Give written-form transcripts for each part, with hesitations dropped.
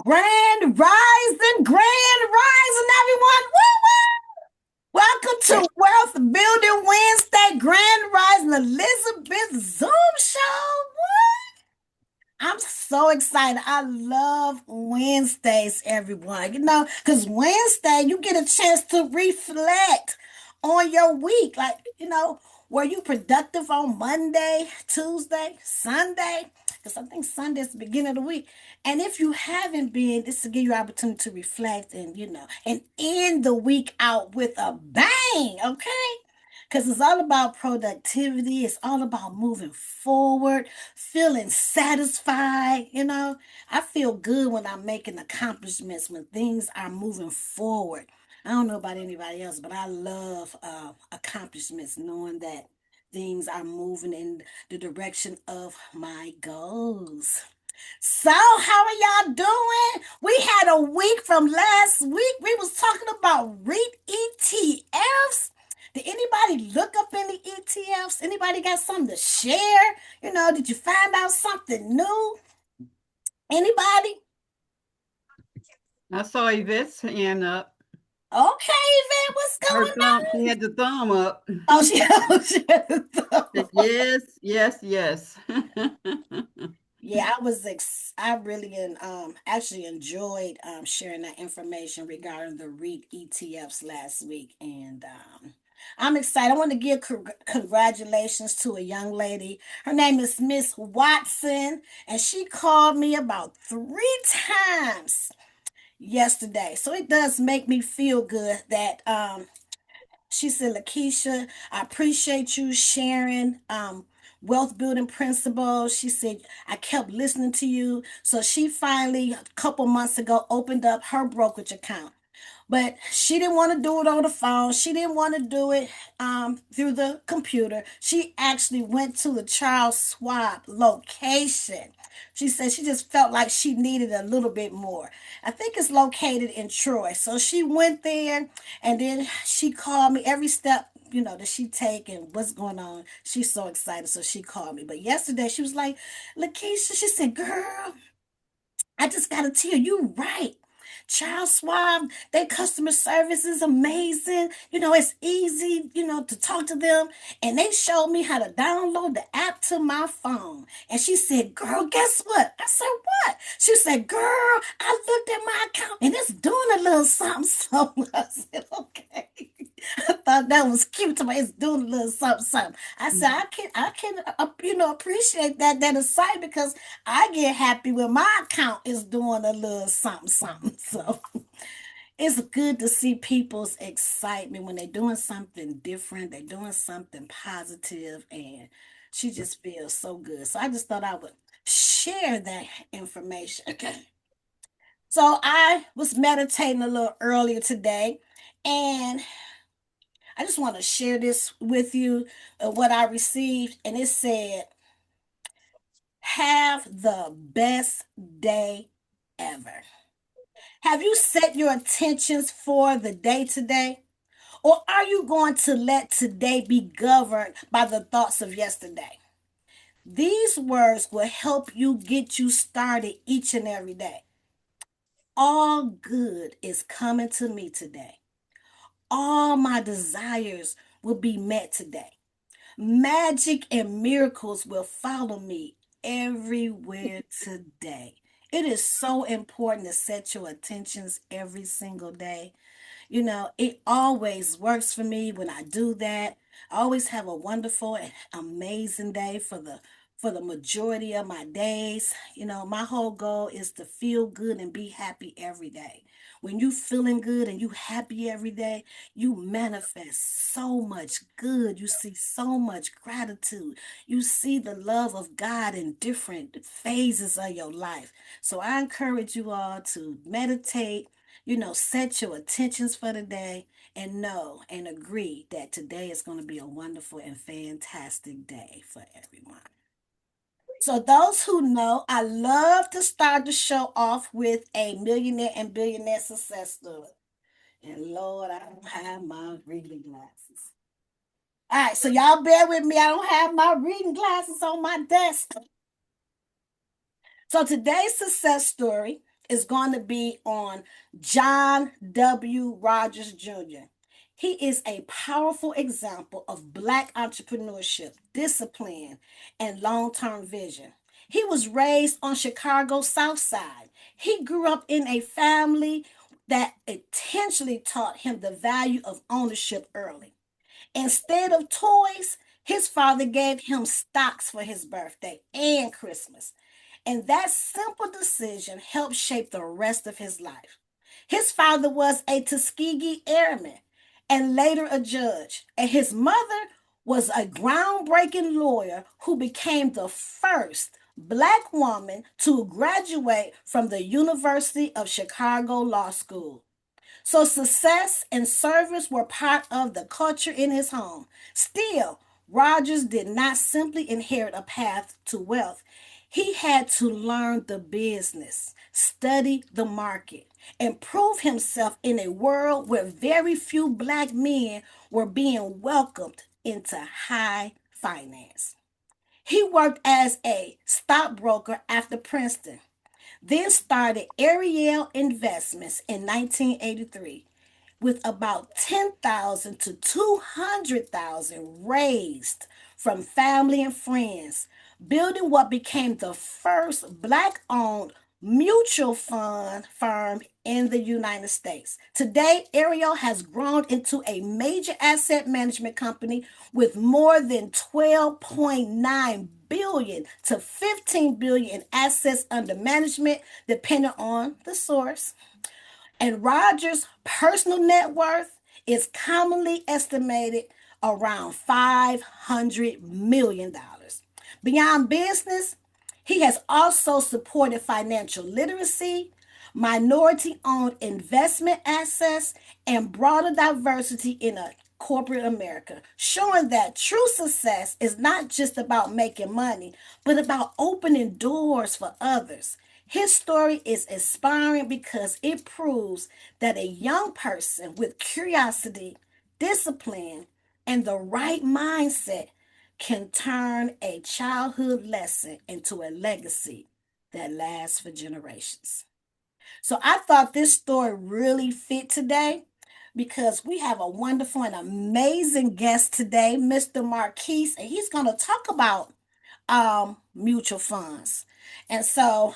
Grand rising, everyone. Woo woo! Welcome to Wealth Building Wednesday, Grand Rising Elizabeth Zoom Show. What? I'm so excited. I love Wednesdays, everyone. Because Wednesday, you get a chance to reflect on your week. Were you productive on Monday, Tuesday, Sunday? Because I think Sunday's the beginning of the week. And if you haven't been, this will give you an opportunity to reflect and end the week out with a bang, okay? Because it's all about productivity. It's all about moving forward, feeling satisfied. I feel good when I'm making accomplishments, when things are moving forward. I don't know about anybody else, but I love accomplishments, knowing that things are moving in the direction of my goals. So, how are y'all doing? We had a week from last week. We was talking about REIT ETFs. Did anybody look up any ETFs? Anybody got something to share? Did you find out something new? Anybody? I saw Yvette's hand up. Okay, Yvette, what's Her going thumb, she had the thumb up. on? Oh, Yes, yes, yes. yeah, I really actually enjoyed sharing that information regarding the REIT ETFs last week, and I'm excited. I want to give congratulations to a young lady. Her name is Miss Watson, and she called me about 3 times yesterday. So it does make me feel good that she said, Lakeisha, I appreciate you sharing wealth building principles. She said, I kept listening to you. So she finally, a couple months ago, opened up her brokerage account. But she didn't want to do it on the phone. She didn't want to do it through the computer. She actually went to the Charles Schwab location. She said she just felt like she needed a little bit more. I think it's located in Troy. So she went there and then she called me every step, that she take and what's going on. She's so excited. So she called me. But yesterday she was like, Lakeisha, she said, girl, I just gotta tell you, you right. Charles Schwab, their customer service is amazing. It's easy, to talk to them. And they showed me how to download the app to my phone. And she said, girl, guess what? I said, what? She said, girl, I looked at my account and it's doing a little something, something. I said, okay. I thought that was cute. To me, it's doing a little something, something. I said, I can, appreciate that aside because I get happy when my account is doing a little something, something. So it's good to see people's excitement when they're doing something different, they're doing something positive, and she just feels so good. So I just thought I would share that information. Okay. So I was meditating a little earlier today, and I just want to share this with you, what I received, and it said, have the best day ever. Have you set your intentions for the day today? Or are you going to let today be governed by the thoughts of yesterday? These words will help get you started each and every day. All good is coming to me today. All my desires will be met today. Magic and miracles will follow me everywhere today. It is so important to set your intentions every single day. It always works for me when I do that. I always have a wonderful and amazing day for the majority of my days. My whole goal is to feel good and be happy every day. When you feeling good and you happy every day, you manifest so much good. You see so much gratitude. You see the love of God in different phases of your life. So I encourage you all to meditate, set your intentions for the day and know and agree that today is going to be a wonderful and fantastic day for everyone. So, those who know, I love to start the show off with a millionaire and billionaire success story. And Lord, I don't have my reading glasses. All right, so y'all bear with me. I don't have my reading glasses on my desk. So, today's success story is going to be on John W. Rogers Jr. He is a powerful example of Black entrepreneurship, discipline, and long term vision. He was raised on Chicago's South Side. He grew up in a family that intentionally taught him the value of ownership early. Instead of toys, his father gave him stocks for his birthday and Christmas. And that simple decision helped shape the rest of his life. His father was a Tuskegee Airman and later a judge, and his mother was a groundbreaking lawyer who became the first Black woman to graduate from the University of Chicago Law School. So success and service were part of the culture in his home. Still, Rogers did not simply inherit a path to wealth. He had to learn the business, study the market, and prove himself in a world where very few Black men were being welcomed into high finance. He worked as a stockbroker after Princeton, then started Ariel Investments in 1983 with about 10,000 to 200,000 raised from family and friends, building what became the first Black owned mutual fund firm in the United States. Today, Ariel has grown into a major asset management company with more than 12.9 billion to 15 billion in assets under management, depending on the source. And Rogers' personal net worth is commonly estimated around $500 million. Beyond business, he has also supported financial literacy, minority owned investment assets, and broader diversity in a corporate America, showing that true success is not just about making money, but about opening doors for others. His story is inspiring because it proves that a young person with curiosity, discipline, and the right mindset can turn a childhood lesson into a legacy that lasts for generations. So I thought this story really fit today because we have a wonderful and amazing guest today, Mr. Marquise, and he's going to talk about mutual funds. And so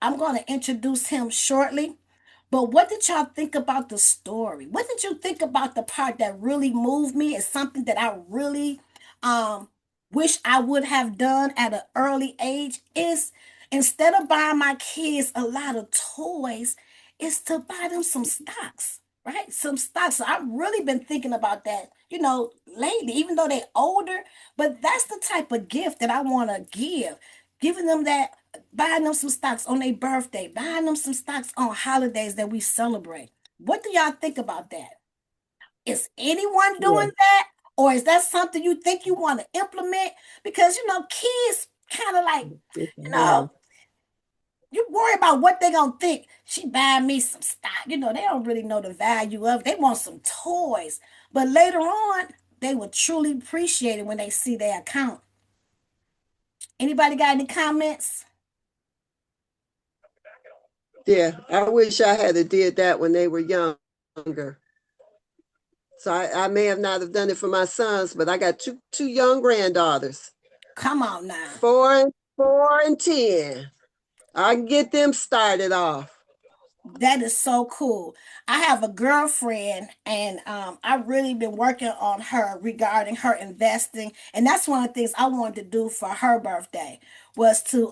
I'm going to introduce him shortly. But what did y'all think about the story? What did you think about the part that really moved me? It's something that I really um, wish I would have done at an early age. Is instead of buying my kids a lot of toys, is to buy them some stocks, right? Some stocks. So I've really been thinking about that, lately, even though they're older. But that's the type of gift that I want to give. Giving them that, buying them some stocks on their birthday, buying them some stocks on holidays that we celebrate. What do y'all think about that? Is anyone Yeah. doing that? Or is that something you think you want to implement? Because, kids kind of like, Yes, you ma'am. know, you worry about what they gonna think. She buying me some stock. They don't really know the value of it. They want some toys. But later on, they will truly appreciate it when they see their account. Anybody got any comments? Yeah, I wish I had did that when they were younger. So I may have not have done it for my sons, but I got two young granddaughters, Come on now. 4 and 10. I can get them started off. That is so cool. I have a girlfriend, and I've really been working on her regarding her investing, and that's one of the things I wanted to do for her birthday was to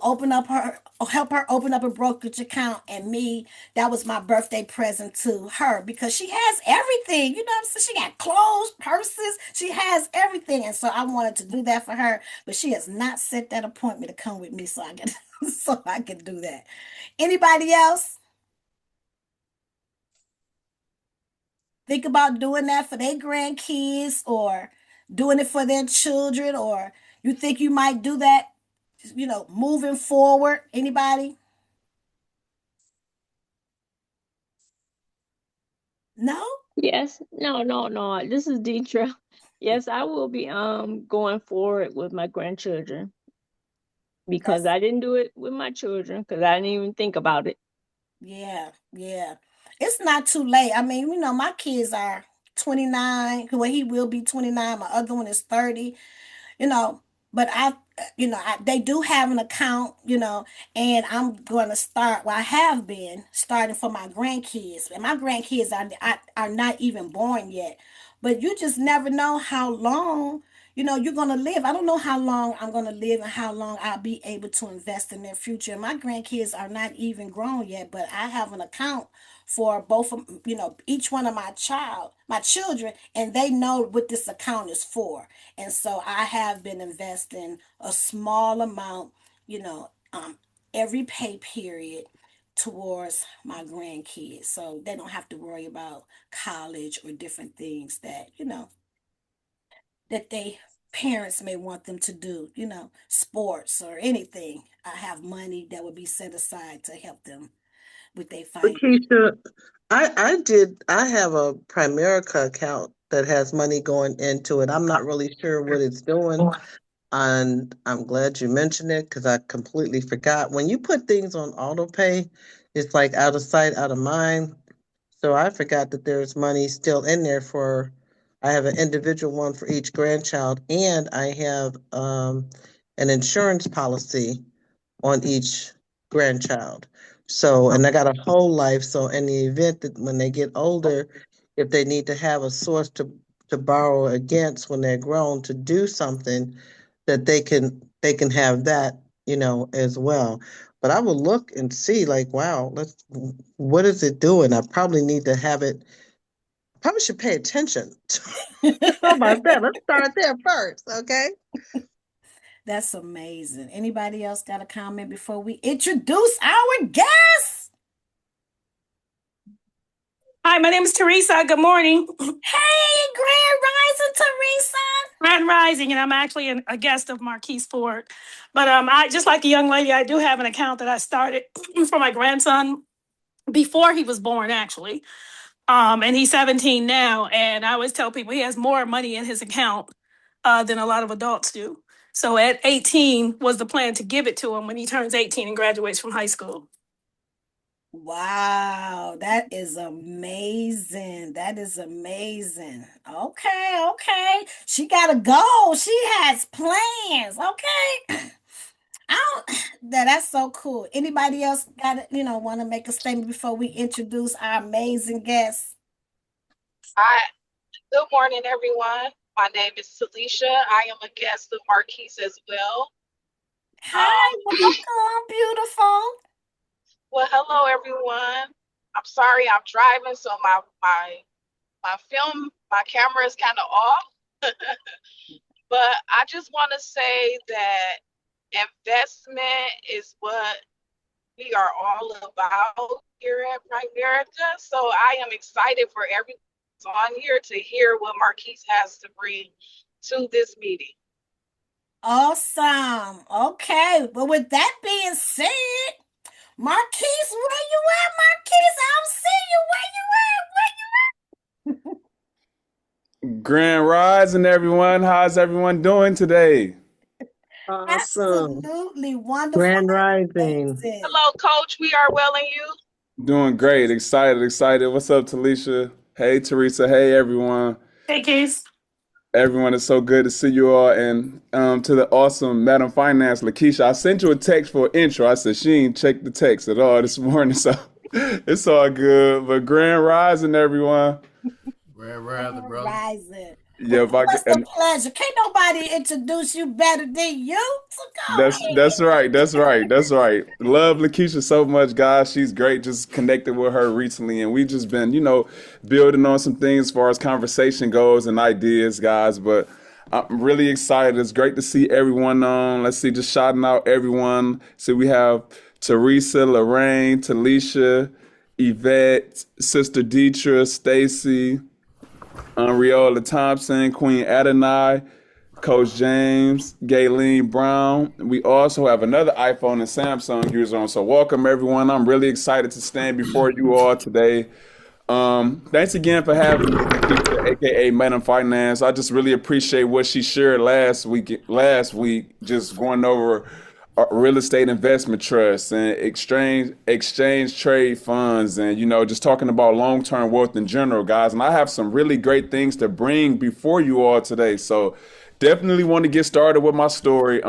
help her open up a brokerage account, and me, that was my birthday present to her because she has everything. You know what I'm saying? She got clothes, purses, she has everything, and so I wanted to do that for her, but she has not set that appointment to come with me, so I can so I can do that. Anybody else? Think about doing that for their grandkids or doing it for their children, or you think you might do that, moving forward? Anybody? No? Yes. No, no, no. This is Deidre. Yes, I will be going forward with my grandchildren because That's I didn't do it with my children because I didn't even think about it. Yeah, yeah. It's not too late. I mean, my kids are 29. Well, he will be 29. My other one is 30. you know but they do have an account, and I'm going to start, well, I have been starting for my grandkids, and my grandkids are not even born yet, but you just never know how long you're going to live. I don't know how long I'm going to live and how long I'll be able to invest in their future. And my grandkids are not even grown yet, but I have an account for both of each one of my children, and they know what this account is for. And so I have been investing a small amount, every pay period towards my grandkids, so they don't have to worry about college or different things that they parents may want them to do, sports or anything. I have money that would be set aside to help them with their finance. Lakeisha, I have a Primerica account that has money going into it. I'm not really sure what it's doing. And I'm glad you mentioned it because I completely forgot. When you put things on auto pay, it's like out of sight, out of mind. So I forgot that there's money still in there for, I have an individual one for each grandchild, and I have an insurance policy on each grandchild. So, and I got a whole life. So, in the event that when they get older, if they need to have a source to borrow against when they're grown to do something, that they can have that, as well. But I will look and see, like, wow, what is it doing? I probably need to have it. Probably should pay attention. How about that? Let's start there first, okay? That's amazing. Anybody else got a comment before we introduce our guest? Hi, my name is Teresa. Good morning. Hey, Grand Rising, Teresa. Grand Rising, and I'm actually a guest of Marquise Ford. But I just like the young lady, I do have an account that I started for my grandson before he was born, actually. And he's 17 now, and I always tell people he has more money in his account than a lot of adults do. So at 18 was the plan to give it to him when he turns 18 and graduates from high school. Wow, that is amazing. That is amazing. Okay, okay. She got to go. She has plans. Okay. I don't, that's so cool. Anybody else got to, want to make a statement before we introduce our amazing guest? Hi, good morning, everyone. My name is Talisha. I am a guest of Marquise as well. Hi, welcome, beautiful. Well, hello, everyone. I'm sorry I'm driving, so my camera is kind of off. But I just want to say that investment is what we are all about here at Primerica. So I am excited for everyone on here to hear what Marquise has to bring to this meeting. Awesome. Okay. Well, with that being said, Marquise, where you at, Marquise? I don't see you. Where you at? Grand Rising, everyone. How's everyone doing today? Awesome. Absolutely wonderful. Grand Rising. Amazing. Hello, Coach. We are well and you. Doing great. Excited. What's up, Talisha? Hey, Teresa. Hey, everyone. Hey, Case. Everyone, it's so good to see you all. And to the awesome Madam Finance, Lakeisha, I sent you a text for an intro. I said she ain't checked the text at all this morning, so it's all good. But Grand Rising, everyone. Grand Rising, brother. Rising. Yeah, if I What's can, the pleasure? Can't nobody introduce you better than you. So go That's ahead. that's right. That's right. That's right. Love Lakeisha so much, guys. She's great. Just connected with her recently, and we've just been, building on some things as far as conversation goes and ideas, guys. But I'm really excited. It's great to see everyone on. Let's see, just shouting out everyone. So we have Teresa, Lorraine, Talisha, Yvette, Sister Deetra, Stacy, Riola Thompson, Queen Adonai, Coach James, Gayleen Brown. We also have another iPhone and Samsung user on. So welcome everyone. I'm really excited to stand before you all today. Thanks again for having me, Lakeisha, aka Madam Finance. I just really appreciate what she shared last week, just going over real estate investment trusts and exchange trade funds, and just talking about long-term wealth in general, guys. And I have some really great things to bring before you all today, so definitely want to get started with my story.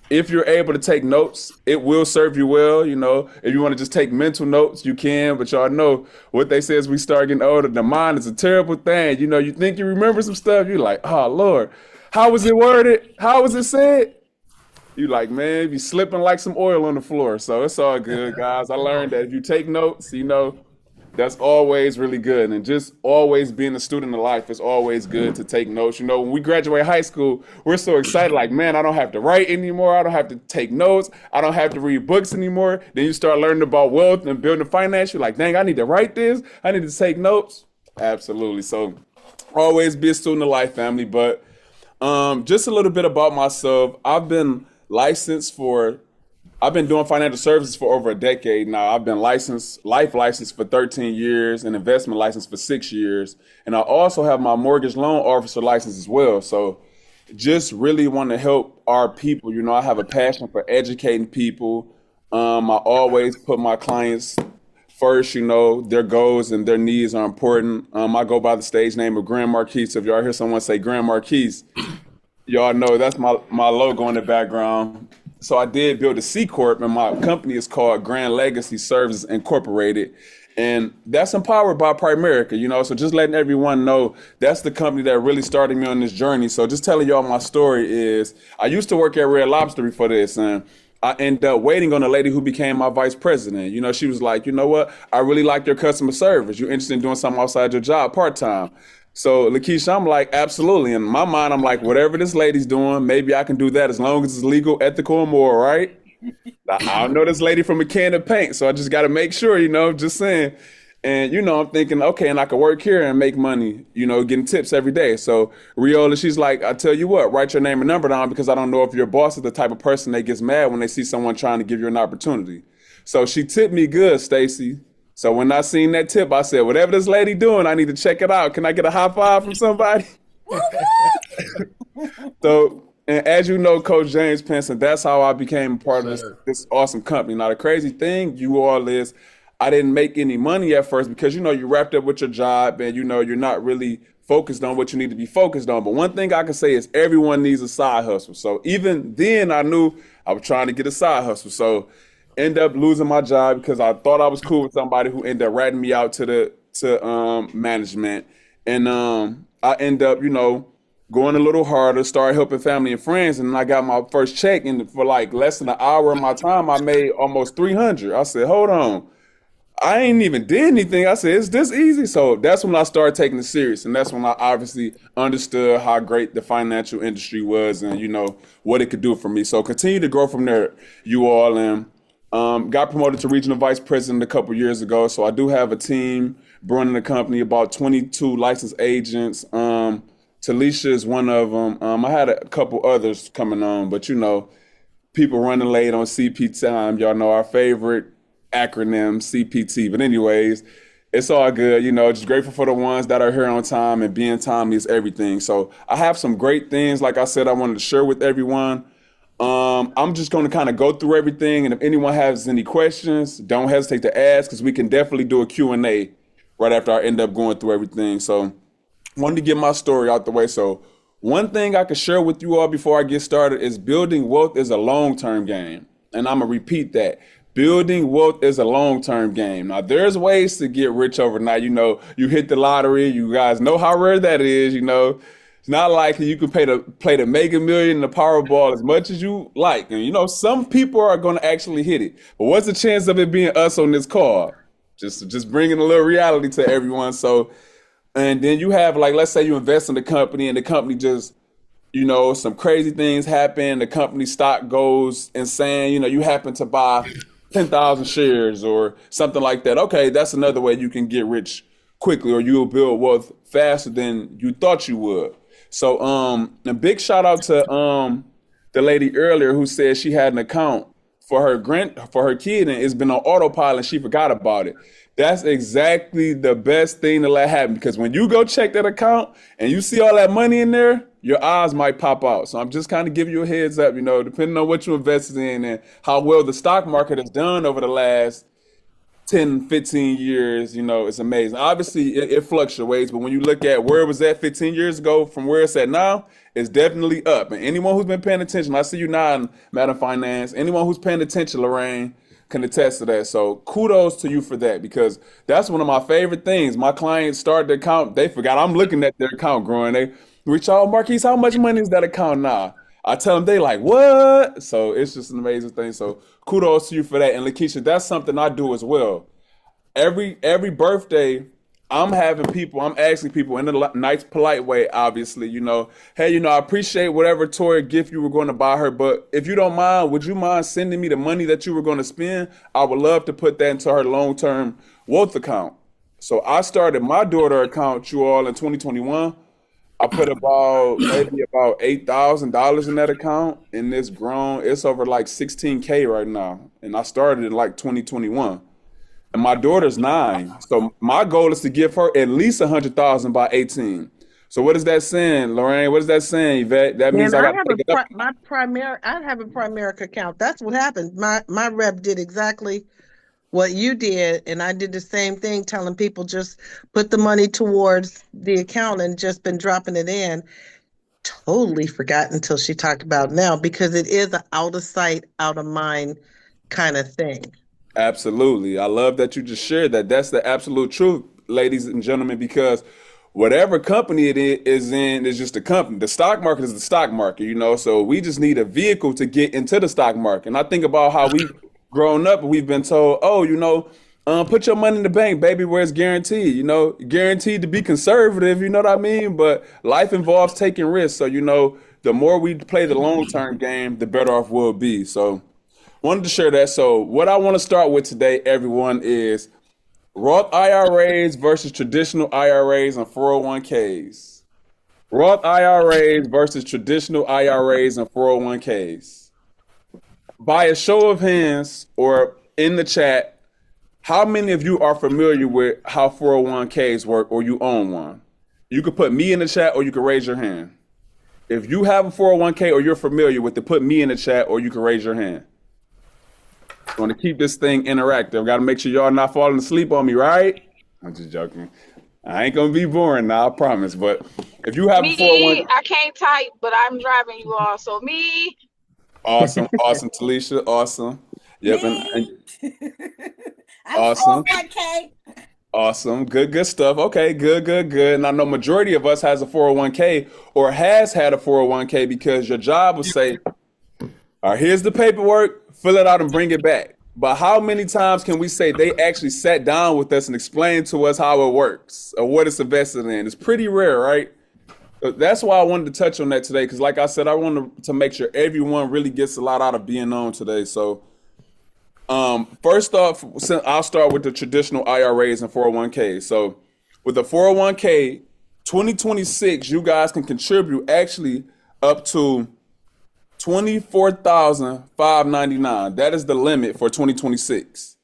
If you're able to take notes, it will serve you well. If you want to just take mental notes, you can, but y'all know what they say as we start getting older, the mind is a terrible thing. You think you remember some stuff, you're like, oh Lord, how was it worded, how was it said? You like, man, you slipping like some oil on the floor. So it's all good, guys. I learned that if you take notes, that's always really good. And just always being a student of life is always good to take notes. When we graduate high school, we're so excited, like, man, I don't have to write anymore. I don't have to take notes. I don't have to read books anymore. Then you start learning about wealth and building finance. You're like, dang, I need to write this. I need to take notes. Absolutely. So always be a student of life, family. But just a little bit about myself. I've been doing financial services for over a decade now. I've been life licensed for 13 years and investment licensed for 6 years. And I also have my mortgage loan officer license as well. So just really want to help our people. I have a passion for educating people. I always put my clients first. Their goals and their needs are important. I go by the stage name of Grand Marquise. If y'all hear someone say Grand Marquise, y'all know that's my logo in the background. So I did build a C Corp, and my company is called Grand Legacy Services Incorporated. And that's empowered by Primerica, so just letting everyone know that's the company that really started me on this journey. So just telling y'all my story is I used to work at Red Lobster before this, and I ended up waiting on a lady who became my vice president. She was like, you know what? I really like your customer service. You're interested in doing something outside your job part-time. So Lakeisha, I'm like, absolutely. In my mind, I'm like, whatever this lady's doing, maybe I can do that as long as it's legal, ethical, and moral, right? I don't know this lady from a can of paint, so I just got to make sure, just saying. And, I'm thinking, okay, and I can work here and make money, getting tips every day. So Riola, she's like, I tell you what, write your name and number down because I don't know if your boss is the type of person that gets mad when they see someone trying to give you an opportunity. So she tipped me good, Stacy. So when I seen that tip, I said, whatever this lady doing, I need to check it out. Can I get a high five from somebody? So, and as you know, Coach James Penson, that's how I became a part of this awesome company. Now, the crazy thing, you all, is I didn't make any money at first because, you're wrapped up with your job and, you're not really focused on what you need to be focused on. But one thing I can say is everyone needs a side hustle. So even then I knew I was trying to get a side hustle. So end up losing my job because I thought I was cool with somebody who ended up ratting me out to management. And I end up, going a little harder, started helping family and friends, and I got my first check, and for like less than an hour of my time, I made almost 300. I said, hold on. I ain't even did anything. I said, it's this easy. So that's when I started taking it serious. And that's when I obviously understood how great the financial industry was and, what it could do for me. So continue to grow from there, you all. And got promoted to regional vice president a couple years ago. So I do have a team running the company, about 22 licensed agents. Talisha is one of them. I had a couple others coming on, but people running late on CP time. Y'all know our favorite acronym, CPT. But anyways, it's all good. Just grateful for the ones that are here on time, and being timely is everything. So I have some great things, like I said, I wanted to share with everyone. I'm just going to kind of go through everything, and if anyone has any questions, don't hesitate to ask, because we can definitely do a Q&A right after I end up going through everything. So wanted to get my story out the way. So one thing I can share with you all before I get started is building wealth is a long-term game. And I'm going to repeat that. Building wealth is a long-term game. Now, there's ways to get rich overnight. You hit the lottery. You guys know how rare that is. It's not like you can play the Mega Million and the Powerball as much as you like. And, some people are going to actually hit it. But what's the chance of it being us on this card? Just bringing a little reality to everyone. So, and then you have, like, let's say you invest in the company and the company just, some crazy things happen. The company stock goes insane. You happen to buy 10,000 shares or something like that. Okay, that's another way you can get rich quickly, or you'll build wealth faster than you thought you would. So a big shout out to the lady earlier who said she had an account for her kid, and it's been on autopilot and she forgot about it. That's exactly the best thing to let happen, because when you go check that account and you see all that money in there, your eyes might pop out. So I'm just kind of giving you a heads up, depending on what you invested in and how well the stock market has done over the last 10, 15 years, it's amazing. Obviously, it fluctuates, but when you look at where it was at 15 years ago from where it's at now, it's definitely up. And anyone who's been paying attention, I see you nodding, Madam Finance, anyone who's paying attention, Lorraine, can attest to that. So kudos to you for that, because that's one of my favorite things. My clients start their account, they forgot I'm looking at their account growing. They reach out, Marquise, how much money is that account now? I tell them, they like, what? So it's just an amazing thing. So kudos to you for that. And Lakeisha, that's something I do as well. Every birthday, I'm asking people in a nice, polite way, obviously, hey, I appreciate whatever toy gift you were going to buy her, but if you don't mind, would you mind sending me the money that you were going to spend? I would love to put that into her long-term wealth account. So I started my daughter account, you all, in 2021. I put maybe about $8,000 in that account, and it's over like 16K right now. And I started in like 2021. And my daughter's 9. So my goal is to give her at least 100,000 by 18. So what is that saying, Lorraine? What is that saying, Yvette? That means I got to take it up. I have a Primerica account. That's what happened. My rep did exactly what you did, and I did the same thing, telling people just put the money towards the account and just been dropping it in. Totally forgot until she talked about it now, because it is an out of sight, out of mind kind of thing. Absolutely. I love that you just shared that. That's the absolute truth, ladies and gentlemen, because whatever company it is in is just a company. The stock market is the stock market, so we just need a vehicle to get into the stock market. And I think about how we've grown up and we've been told, put your money in the bank, baby, where it's guaranteed, guaranteed to be conservative, you know what I mean? But life involves taking risks. So, the more we play the long-term game, the better off we'll be. So wanted to share that. So what I want to start with today, everyone, is Roth IRAs versus traditional IRAs and 401ks. Roth IRAs versus traditional IRAs and 401ks. By a show of hands or in the chat, how many of you are familiar with how 401ks work or you own one? You could put me in the chat or you could raise your hand. If you have a 401k or you're familiar with it, put me in the chat or you can raise your hand. I want to keep this thing interactive. Got to make sure y'all not falling asleep on me, right? I'm just joking. I ain't going to be boring now, I promise. But if you have a 401k. I can't type, but I'm driving you all. So me. Awesome, Talisha. Awesome. Yep. I'm awesome. 401k. Awesome. Good stuff. Okay, good. And I know majority of us has a 401k or has had a 401k because your job will say, all right, here's the paperwork, fill it out and bring it back. But how many times can we say they actually sat down with us and explained to us how it works or what it's invested in? It's pretty rare, right? That's why I wanted to touch on that today, because like I said, I wanted to make sure everyone really gets a lot out of being on today. So first off, I'll start with the traditional IRAs and 401ks. So with the 401k, 2026, you guys can contribute actually up to $24,599. That is the limit for 2026.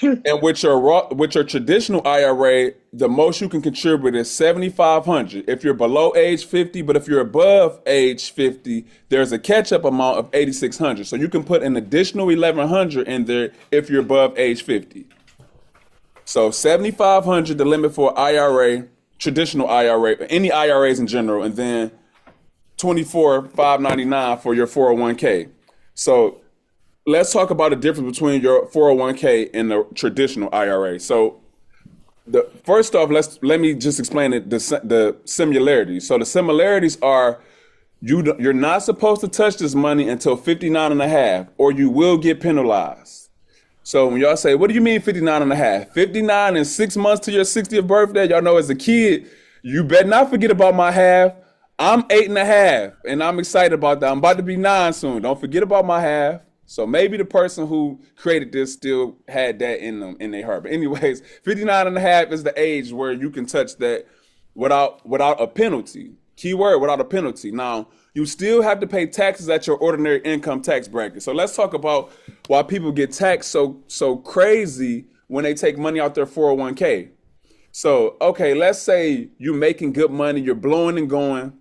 And with your traditional IRA, the most you can contribute is $7,500 if you're below age 50. But if you're above age 50, there's a catch-up amount of $8,600. So you can put an additional $1,100 in there if you're above age 50. So $7,500, the limit for IRA, traditional IRA, any IRAs in general, and then $24,599 for your 401k. So let's talk about the difference between your 401k and the traditional IRA. So first off, let me just explain it, the similarities. So the similarities are you're not supposed to touch this money until 59 and a half, or you will get penalized. So when y'all say, what do you mean 59 and a half? 59 and 6 months to your 60th birthday. Y'all know as a kid, you better not forget about my half. I'm 8 and a half, and I'm excited about that. I'm about to be 9 soon. Don't forget about my half. So maybe the person who created this still had that in them, in their heart. But anyways, 59 and a half is the age where you can touch that without a penalty. Keyword, without a penalty. Now, you still have to pay taxes at your ordinary income tax bracket. So let's talk about why people get taxed so crazy when they take money out their 401k. So, okay, let's say you're making good money, you're blowing and going,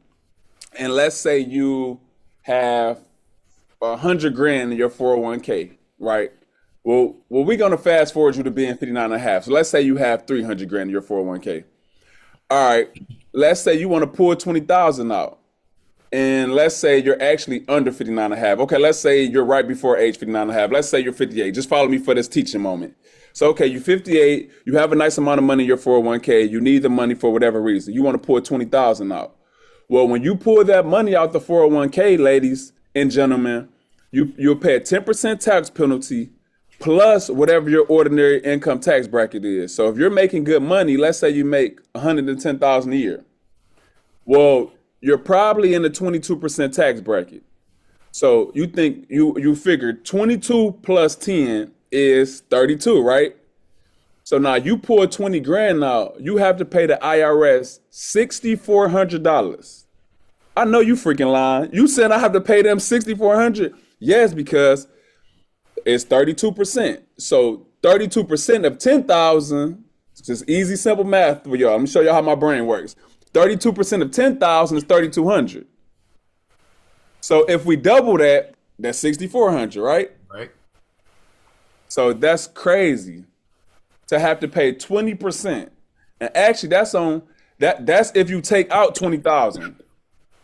and let's say you have 100 grand in your 401k, right? Well, we're gonna fast forward you to being 59 and a half. So let's say you have 300 grand in your 401k. All right, let's say you want to pull 20,000 out. And let's say you're actually under 59 and a half. Okay, let's say you're right before age 59 and a half. Let's say you're 58. Just follow me for this teaching moment. So, okay, you're 58. You have a nice amount of money in your 401k. You need the money for whatever reason. You want to pull 20,000 out. Well, when you pull that money out the 401k, ladies and gentlemen, you'll pay a 10% tax penalty plus whatever your ordinary income tax bracket is. So if you're making good money, let's say you make 110,000 a year. Well, you're probably in the 22% tax bracket. So you think you figured 22 plus 10 is 32, right? So now you pull 20 grand out, you have to pay the IRS $6,400. I know you freaking lying. You said I have to pay them $6,400? Yes, because it's 32%. So 32% of 10,000, it's just easy, simple math for y'all. Let me show y'all how my brain works. 32% of 10,000 is 3,200. So if we double that, that's 6,400, right? Right. So that's crazy to have to pay 20%. And actually that's if you take out 20,000.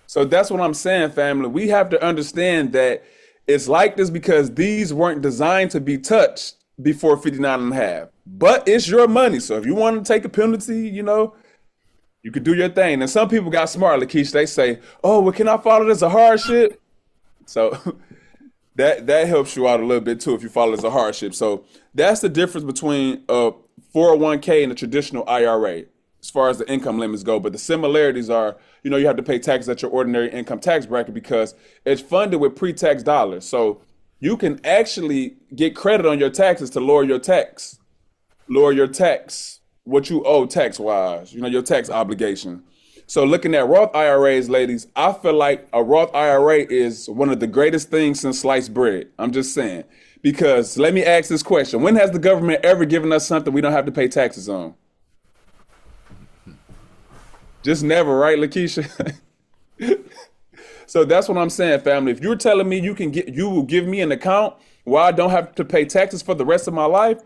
So that's what I'm saying, family. We have to understand that it's like this because these weren't designed to be touched before 59 and a half. But it's your money. So if you want to take a penalty, you could do your thing. And some people got smart, Lakeisha. They say, oh, well, can I follow this as a hardship? So that helps you out a little bit too if you follow it as a hardship. So that's the difference between a 401k and a traditional IRA as far as the income limits go. But the similarities are, you have to pay taxes at your ordinary income tax bracket because it's funded with pre-tax dollars. So you can actually get credit on your taxes to lower your tax, what you owe tax-wise, your tax obligation. So looking at Roth IRAs, ladies, I feel like a Roth IRA is one of the greatest things since sliced bread. I'm just saying. Because let me ask this question. When has the government ever given us something we don't have to pay taxes on? Just never, right, Lakeisha? So that's what I'm saying, family. If you're telling me you will give me an account where I don't have to pay taxes for the rest of my life,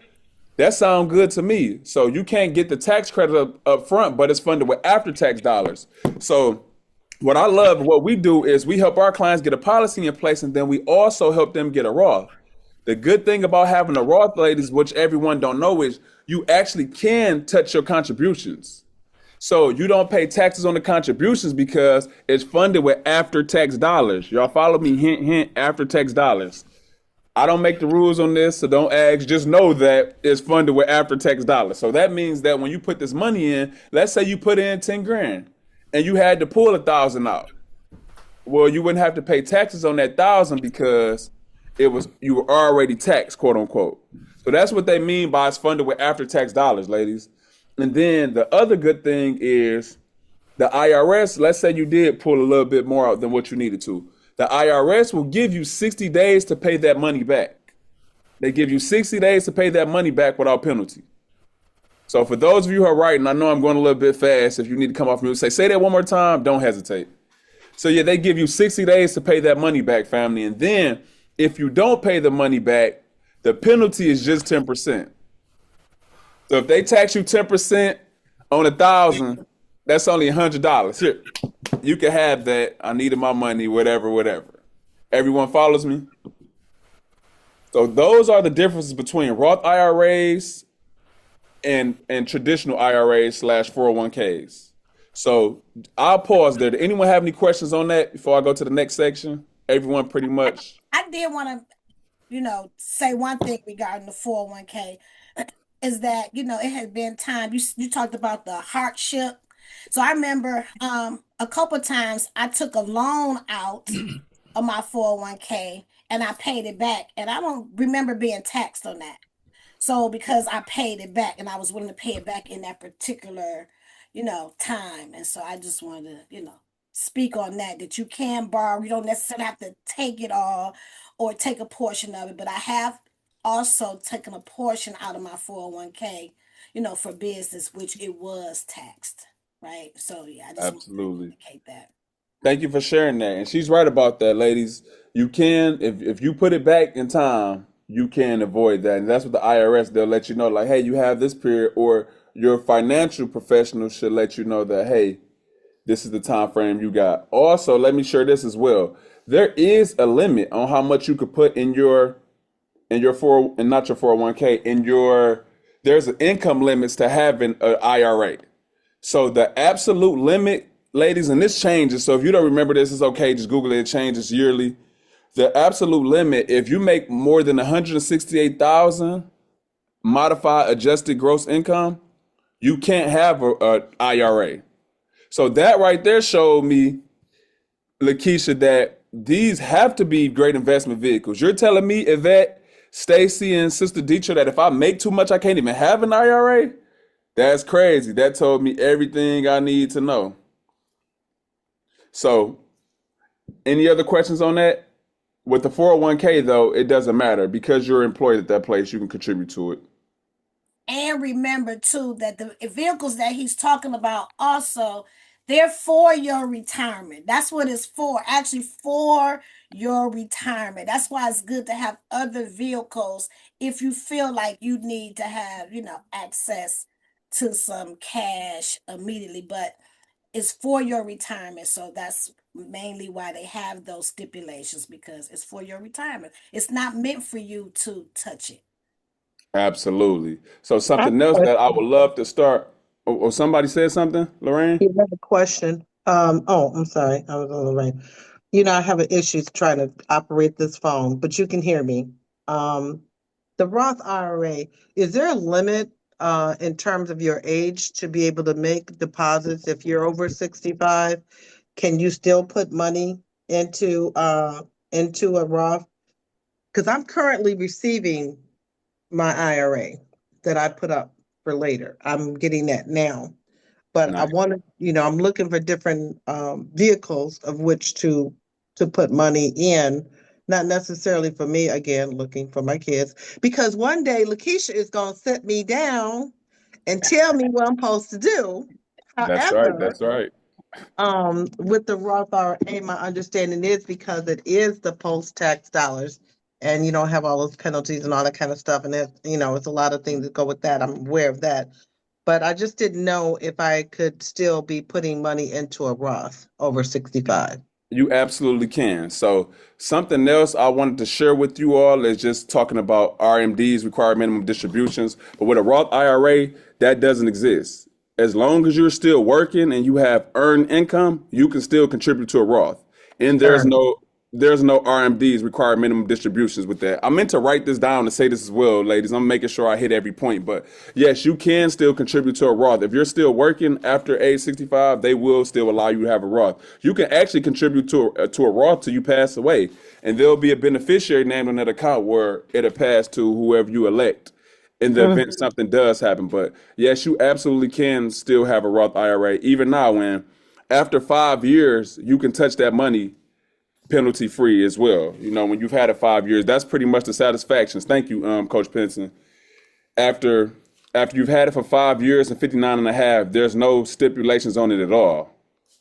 that sounds good to me. So you can't get the tax credit up front, but it's funded with after-tax dollars. So what I love, what we do is we help our clients get a policy in place, and then we also help them get a Roth. The good thing about having a Roth, ladies, which everyone don't know, is you actually can touch your contributions. So you don't pay taxes on the contributions because it's funded with after-tax dollars. Y'all follow me? Hint, hint, after-tax dollars. I don't make the rules on this, so don't ask. Just know that it's funded with after-tax dollars. So that means that when you put this money in, let's say you put in 10 grand and you had to pull 1,000 out. Well, you wouldn't have to pay taxes on that 1,000 because you were already taxed, quote unquote. So that's what they mean by it's funded with after-tax dollars, ladies. And then the other good thing is the IRS, let's say you did pull a little bit more out than what you needed to. The IRS will give you 60 days to pay that money back. They give you 60 days to pay that money back without penalty. So for those of you who are writing, I know I'm going a little bit fast. If you need to come off mute, say that one more time, don't hesitate. So yeah, they give you 60 days to pay that money back, family. And then if you don't pay the money back, the penalty is just 10%. So if they tax you 10% on 1,000, that's only $100. Here, you can have that. I needed my money, whatever. Everyone follows me? So those are the differences between Roth IRAs and traditional IRAs / 401ks. So I'll pause there. Did anyone have any questions on that before I go to the next section? Everyone pretty much. I did want to, say one thing regarding the 401k is that, it had been time you talked about the hardship. So I remember a couple times I took a loan out of my 401k and I paid it back. And I don't remember being taxed on that. So because I paid it back and I was willing to pay it back in that particular, time. And so I just wanted to, speak on that, that you can borrow. You don't necessarily have to take it all or take a portion of it, but I have also taken a portion out of my 401k, for business, which it was taxed, right? So yeah, I just want to Absolutely. communicate that. Thank you for sharing that. And she's right about that, ladies. You can, if you put it back in time, you can avoid that. And that's what the IRS, they'll let you know, like, hey, you have this period, or your financial professional should let you know that, hey, this is the time frame you got. Also, let me share this as well. There is a limit on how much you could put in your four, and not your 401k, in your, there's an income limits to having an IRA. So the absolute limit, ladies, and this changes. So if you don't remember this, it's okay. Just Google it. It changes yearly. The absolute limit, if you make more than 168,000 modified adjusted gross income, you can't have a IRA. So that right there showed me, Lakeisha, that these have to be great investment vehicles. You're telling me, Yvette, Stacy, and Sister Dietrich, that if I make too much, I can't even have an IRA? That's crazy. That told me everything I need to know. So, any other questions on that? With the 401k, though, it doesn't matter because you're employed at that place, you can contribute to it. And remember too that the vehicles that he's talking about also, they're for your retirement. That's what it's for. Actually, for your retirement. That's why it's good to have other vehicles if you feel like you need to have, access to some cash immediately. But it's for your retirement. So that's mainly why they have those stipulations, because it's for your retirement. It's not meant for you to touch it. Absolutely. So I have something a else that I question. would love to start. Or somebody said something, Lorraine? You have a question. Oh, I'm sorry. I was on the line. I have an issue trying to operate this phone, but you can hear me. Um, the Roth IRA, is there a limit in terms of your age to be able to make deposits if you're over 65? Can you still put money into a Roth? Because I'm currently receiving my IRA that I put up for later. I'm getting that now. But I Nice. want to, I'm looking for different vehicles of which to put money in, not necessarily for me, again, looking for my kids. Because one day Lakeisha is going to sit me down and tell me what I'm supposed to do. That's right. However, That's right. with the Roth IRA, my understanding is because it is the post-tax dollars, and you don't have all those penalties and all that kind of stuff, and it's a lot of things that go with that. I'm aware of that, but I just didn't know if I could still be putting money into a Roth over 65. You absolutely can. So something else I wanted to share with you all is just talking about RMDs, required minimum distributions. But with a Roth IRA, that doesn't exist. As long as you're still working and you have earned income, you can still contribute to a Roth. And there's Earn. no RMDs, required minimum distributions, with that. I meant to write this down to say this as well, ladies. I'm making sure I hit every point. But yes, you can still contribute to a Roth. If you're still working after age 65, they will still allow you to have a Roth. You can actually contribute to a Roth till you pass away, and there'll be a beneficiary named on that account where it'll pass to whoever you elect in the event Mhm. something does happen. But yes, you absolutely can still have a Roth IRA even now. When after 5 years, you can touch that money penalty free as well. When you've had it 5 years, that's pretty much the satisfactions. Thank you, Coach Pinson. After after you've had it for 5 years and 59 and a half, there's no stipulations on it at all.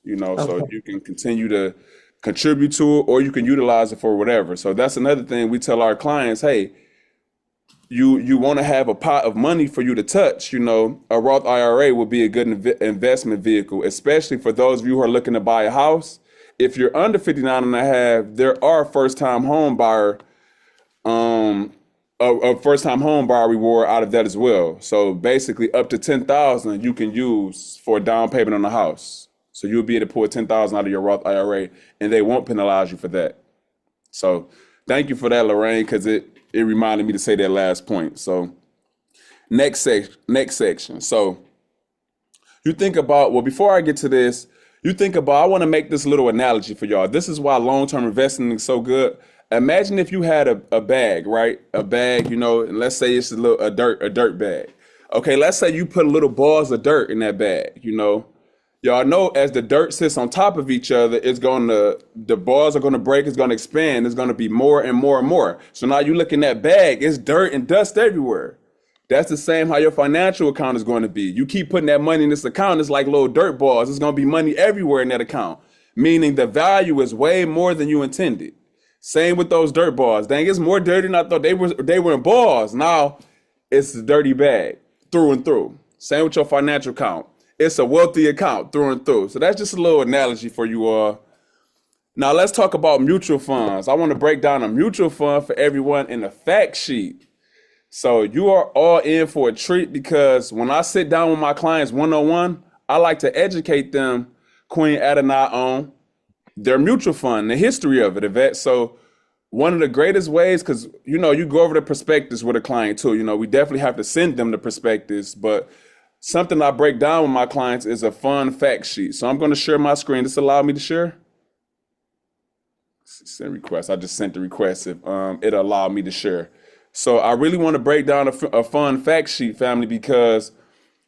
So Okay. you can continue to contribute to it, or you can utilize it for whatever. So that's another thing we tell our clients, hey, you want to have a pot of money for you to touch. A Roth IRA would be a good investment vehicle, especially for those of you who are looking to buy a house. If you're under 59 and a half, there are um a first time home buyer reward out of that as well. So basically up to 10,000 you can use for a down payment on the house. So you'll be able to pull 10,000 out of your Roth IRA, and they won't penalize you for that. So thank you for that, Lorraine, because it reminded me to say that last point. So next section. So you think about, well, before I get to this, you think about, I want to make this little analogy for y'all. This is why long-term investing is so good. Imagine if you had a bag, right? A bag, and let's say it's a dirt bag. Okay, let's say you put little balls of dirt in that bag. y'all know as the dirt sits on top of each other, the balls are gonna break, it's gonna expand, it's gonna be more and more and more. So now you look in that bag, it's dirt and dust everywhere. That's the same how your financial account is going to be. You keep putting that money in this account, it's like little dirt balls. It's going to be money everywhere in that account, meaning the value is way more than you intended. Same with those dirt balls. Dang, it's more dirty than I thought. They were in balls. Now it's a dirty bag through and through. Same with your financial account. It's a wealthy account through and through. So that's just a little analogy for you all. Now let's talk about mutual funds. I want to break down a mutual fund for everyone in the fact sheet. So you are all in for a treat because when I sit down with my clients one-on-one, I like to educate them, Queen Adonai, on their mutual fund, the history of it, Yvette. So one of the greatest ways, because you go over the prospectus with a client too. We definitely have to send them the prospectus, but something I break down with my clients is a fun fact sheet. So I'm going to share my screen. This allow me to share? Send request. I just sent the request if it'll allow me to share. So I really want to break down a fun fact sheet, family, because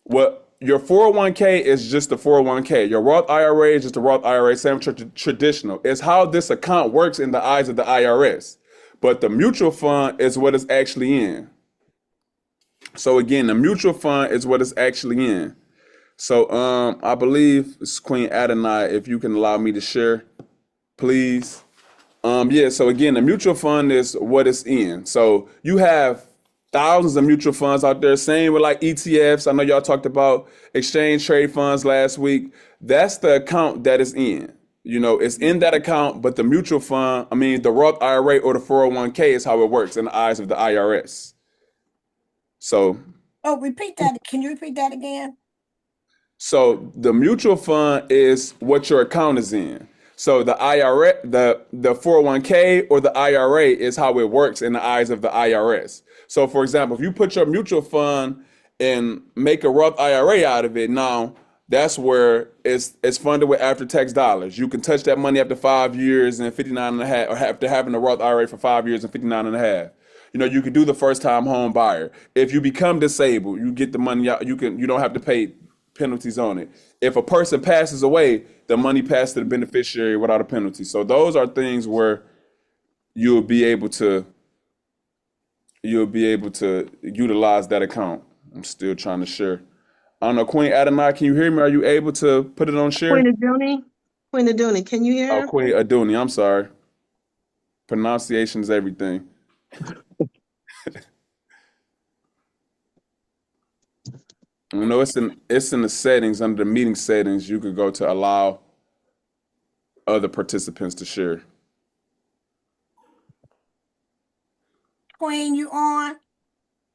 what your 401k is just the 401k. Your Roth IRA is just the Roth IRA, same traditional. It's how this account works in the eyes of the IRS. But the mutual fund is what it's actually in. So again, the mutual fund is what it's actually in. So I believe it's Queen Adonai, if you can allow me to share, please. Yeah, so again, the mutual fund is what it's in. So you have thousands of mutual funds out there, same with like ETFs. I know y'all talked about exchange trade funds last week. That's the account that is in. It's in that account, but the mutual fund, the Roth IRA or the 401k is how it works in the eyes of the IRS. So. Oh, repeat that. Can you repeat that again? So the mutual fund is what your account is in. So the IRA, the 401k or the IRA is how it works in the eyes of the IRS. So for example, if you put your mutual fund and make a Roth IRA out of it, now that's where it's funded with after-tax dollars. You can touch that money after 5 years and 59 and a half, or after having a Roth IRA for 5 years and 59 and a half. You can do the first-time home buyer. If you become disabled, you get the money out. You don't have to pay penalties on it. If a person passes away, the money passes to the beneficiary without a penalty. So those are things where you'll be able to utilize that account. I'm still trying to share. I don't know, Queen Adonai, can you hear me? Are you able to put it on share? Queen Aduni, can you hear? Oh, Queen Aduni, I'm sorry. Pronunciation is everything. It's in the settings, under the meeting settings, you could go to allow other participants to share. Queen, you on?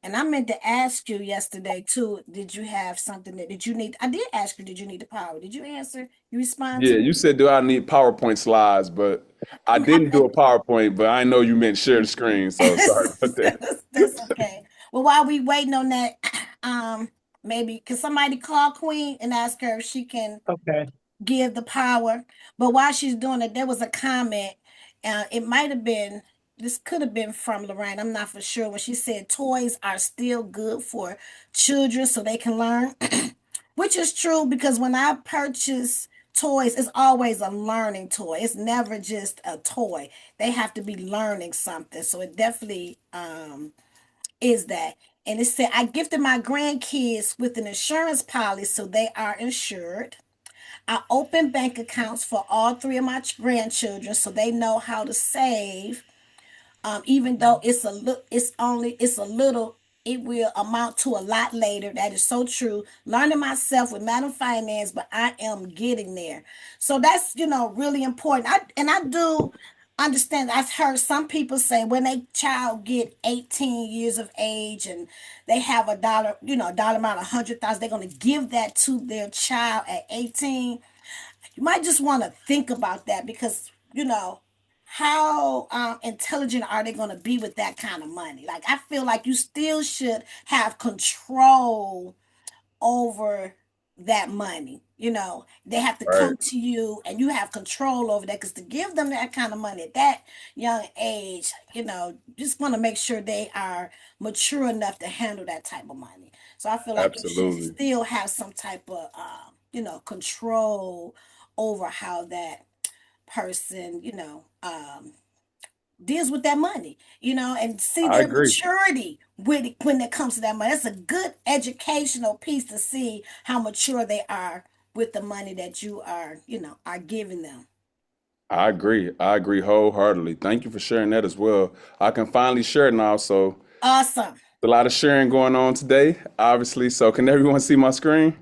And I meant to ask you yesterday too. Did you have something did you need? I did ask you, did you need the power? Did you answer? You respond Yeah, to you said, do I need PowerPoint slides? But I didn't do a PowerPoint, but I know you meant share the screen, so sorry about that. That's okay. Well, while we waiting on that, maybe can somebody call Queen and ask her if she can Okay. give the power? But while she's doing it, there was a comment. It might have been, this could have been from Lorraine. I'm not for sure. When she said toys are still good for children so they can learn, which is true because when I purchase toys, it's always a learning toy. It's never just a toy. They have to be learning something. So it definitely is that. And it said, I gifted my grandkids with an insurance policy so they are insured. I opened bank accounts for all three of my grandchildren so they know how to save. Even though it's a little, it will amount to a lot later. That is so true. Learning myself with Madam Finance, but I am getting there. So that's really important. I do understand. I've heard some people say when a child get 18 years of age and they have a dollar, a dollar amount, 100,000, they're going to give that to their child at 18. You might just want to think about that because how intelligent are they going to be with that kind of money? Like I feel like you still should have control over that money. They have to Right. come to you and you have control over that because to give them that kind of money at that young age, just want to make sure they are mature enough to handle that type of money. So I feel like you should Absolutely. still have some type of control over how that person, deals with that money, and see I their agree. maturity with it when it comes to that money. That's a good educational piece to see how mature they are with the money that you are giving them. I agree. I agree wholeheartedly. Thank you for sharing that as well. I can finally share now. So Awesome. a lot of sharing going on today, obviously. So can everyone see my screen?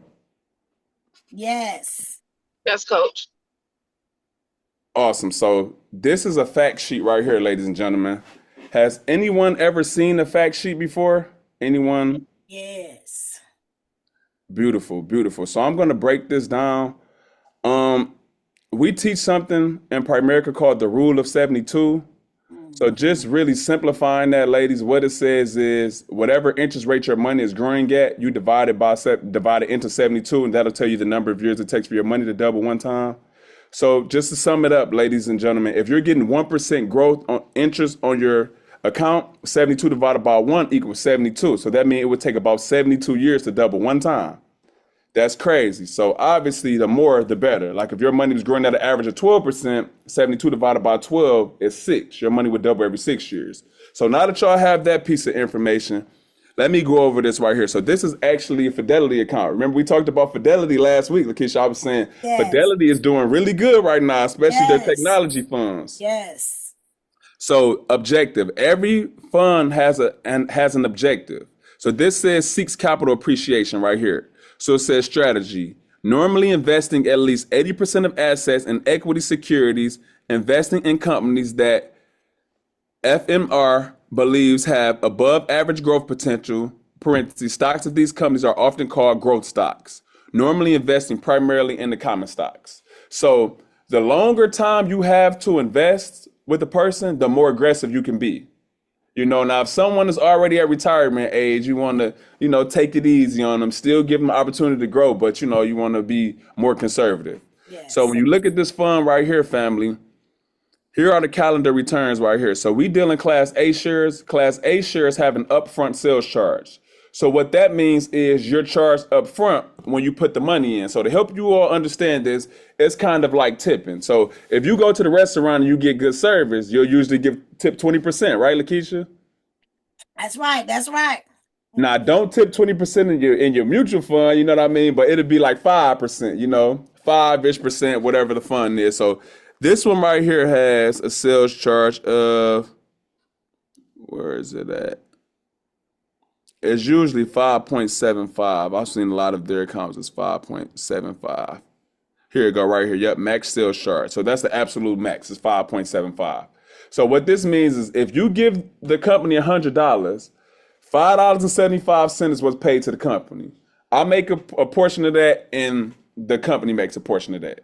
Yes. Yes, coach. Awesome. So this is a fact sheet right here, ladies and gentlemen. Has anyone ever seen a fact sheet before? Anyone? Yes. Beautiful, beautiful. So I'm going to break this down. Um, we teach something in Primerica called the Rule of 72. So Mhm. just really simplifying that, ladies, what it says is whatever interest rate your money is growing at, you divide it into 72, and that'll tell you the number of years it takes for your money to double one time. So just to sum it up, ladies and gentlemen, if you're getting 1% growth on interest on your account, 72 divided by 1 equals 72. So that means it would take about 72 years to double one time. That's crazy. So obviously, the more, the better. Like if your money was growing at an average of 12%, 72 divided by 12 is 6. Your money would double every 6 years. So now that y'all have that piece of information, let me go over this right here. So this is actually a Fidelity account. Remember we talked about Fidelity last week, Lakeisha. I was saying Yes. Fidelity is doing really good right now, especially their Yes. technology funds. Yes. So objective. Every fund has an objective. So this says seeks capital appreciation right here. So it says strategy. Normally investing at least 80% of assets in equity securities, investing in companies that FMR believes have above average growth potential. Parentheses, stocks of these companies are often called growth stocks. Normally investing primarily in the common stocks. So the longer time you have to invest with a person, the more aggressive you can be. Now if someone is already at retirement age, you want to, take it easy on them, still give them the opportunity to grow, but you want to be more conservative. So Yes. when you look at this fund right here, family, here are the calendar returns right here. So we deal in Class A shares. Class A shares have an upfront sales charge. So what that means is you're charged up front when you put the money in. So to help you all understand this, it's kind of like tipping. So if you go to the restaurant and you get good service, you'll usually give tip 20%, right, Lakeisha? That's right. That's right. Now don't tip 20% in your mutual fund, you know what I mean? But it'll be like 5%, 5-ish%, whatever the fund is. So this one right here has a sales charge of, where is it at? It's usually 5.75. I've seen a lot of their accounts as 5.75. Here you go, right here. Yep, max sales charge. So that's the absolute max. It's 5.75. So what this means is if you give the company $100, $5.75 is what's paid to the company. I make a portion of that, and the company makes a portion of that.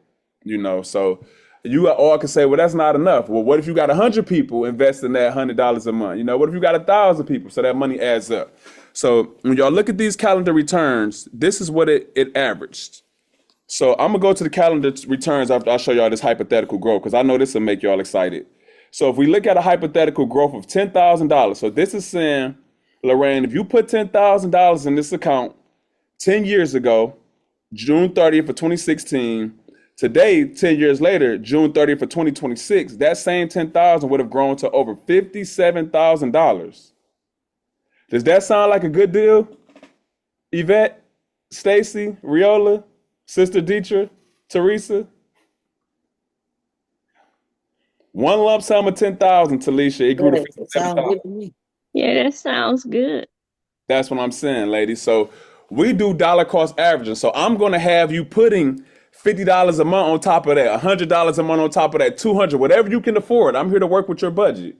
So you all can say, well, that's not enough. Well, what if you got 100 people investing that $100 a month? What if you got 1,000 people? So that money adds up. So when y'all look at these calendar returns, this is what it averaged. So I'm gonna go to the calendar returns after I show y'all this hypothetical growth, because I know this will make y'all excited. So if we look at a hypothetical growth of $10,000, so this is saying, Lorraine, if you put $10,000 in this account 10 years ago, June 30th of 2016, today, 10 years later, June 30th of 2026, that same 10,000 would have grown to over $57,000. Does that sound like a good deal? Yvette, Stacy, Riola, Sister Dietra, Teresa? One lump sum of 10,000, Talisha, it grew to Yes, it sounds 57,000. good to me. Yeah, that sounds good. That's what I'm saying, ladies. So we do dollar cost averaging. So I'm going to have you putting $50 a month on top of that, $100 a month on top of that, 200, whatever you can afford. I'm here to work with your budget.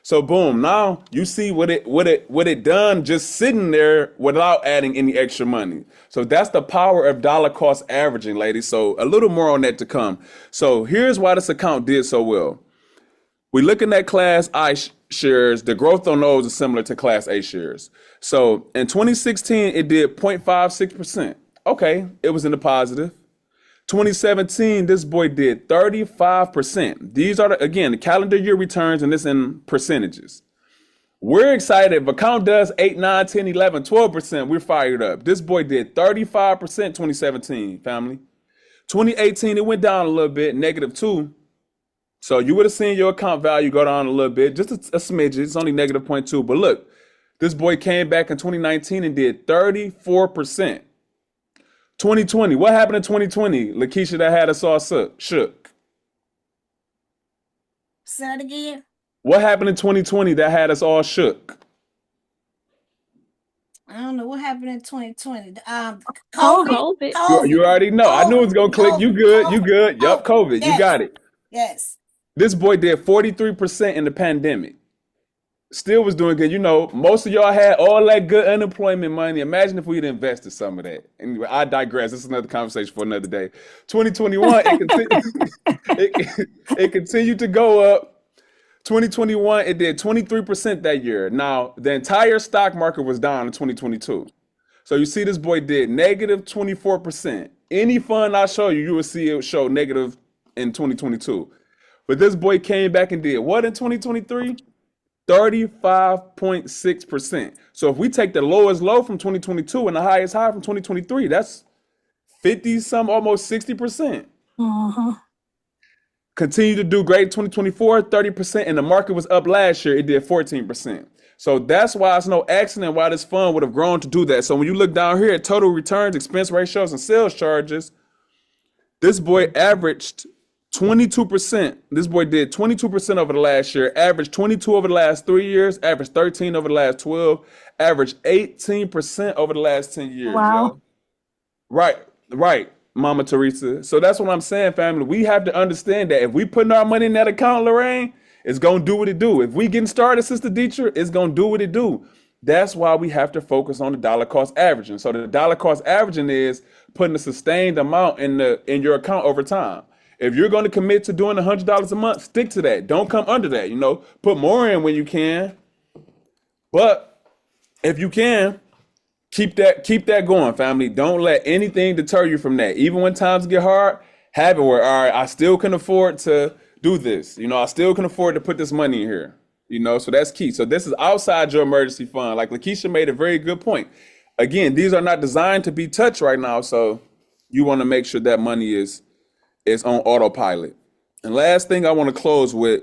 So boom, now you see what it done just sitting there without adding any extra money. So that's the power of dollar cost averaging, ladies. So a little more on that to come. So here's why this account did so well. We looking at Class I shares. The growth on those is similar to Class A shares. So in 2016, it did 0.56%. Okay, it was in the positive. 2017, this boy did 35%. These are, again, the calendar year returns, and this in percentages. We're excited. If account does 8, 9, 10, 11, 12%, we're fired up. This boy did 35% 2017, family. 2018, it went down a little bit, -2. So you would have seen your account value go down a little bit, just a smidge. It's only -0.2. But look, this boy came back in 2019 and did 34%. 2020, what happened in 2020? Lakeisha, that had us all shook. Say that again. What happened in 2020 that had us all shook? I don't know what happened in 2020. COVID. COVID. You already know. I knew it was gonna click. You good? You good? Yup, COVID. You Yes, got it. yes. This boy did 43% in the pandemic. Still was doing good. You know, most of y'all had all that good unemployment money. Imagine if we'd invested some of that. Anyway, I digress. This is another conversation for another day. 2021, it continued to go up. 2021, it did 23% that year. Now, the entire stock market was down in 2022. So you see this boy did -24%. Any fund I show you, you will see it show negative in 2022. But this boy came back and did what in 2023? 35.6%. So if we take the lowest low from 2022 and the highest high from 2023, that's 50 some, almost 60%. Continue to do great in 2024, 30%, and the market was up last year, it did 14%. So that's why it's no accident why this fund would have grown to do that. So when you look down here at total returns, expense ratios, and sales charges, this boy averaged 22%. This boy did 22% over the last year, averaged 22 over the last 3 years, averaged 13 over the last 12, averaged 18% over the last 10 years, Wow. yo. Right, Mama Teresa. So that's what I'm saying, family. We have to understand that if we putting our money in that account, Lorraine, it's gonna do what it do. If we getting started, Sister Dietrich, it's gonna do what it do. That's why we have to focus on the dollar cost averaging. So the dollar cost averaging is putting a sustained amount in your account over time. If you're going to commit to doing $100 a month, stick to that. Don't come under that. You know, put more in when you can. But if you can, keep that going, family. Don't let anything deter you from that. Even when times get hard, have it where, all right, I still can afford to do this. You know, I still can afford to put this money in here. You know, so that's key. So this is outside your emergency fund. Like Lakeisha made a very good point. Again, these are not designed to be touched right now. So you want to make sure that money is on autopilot. And last thing I want to close with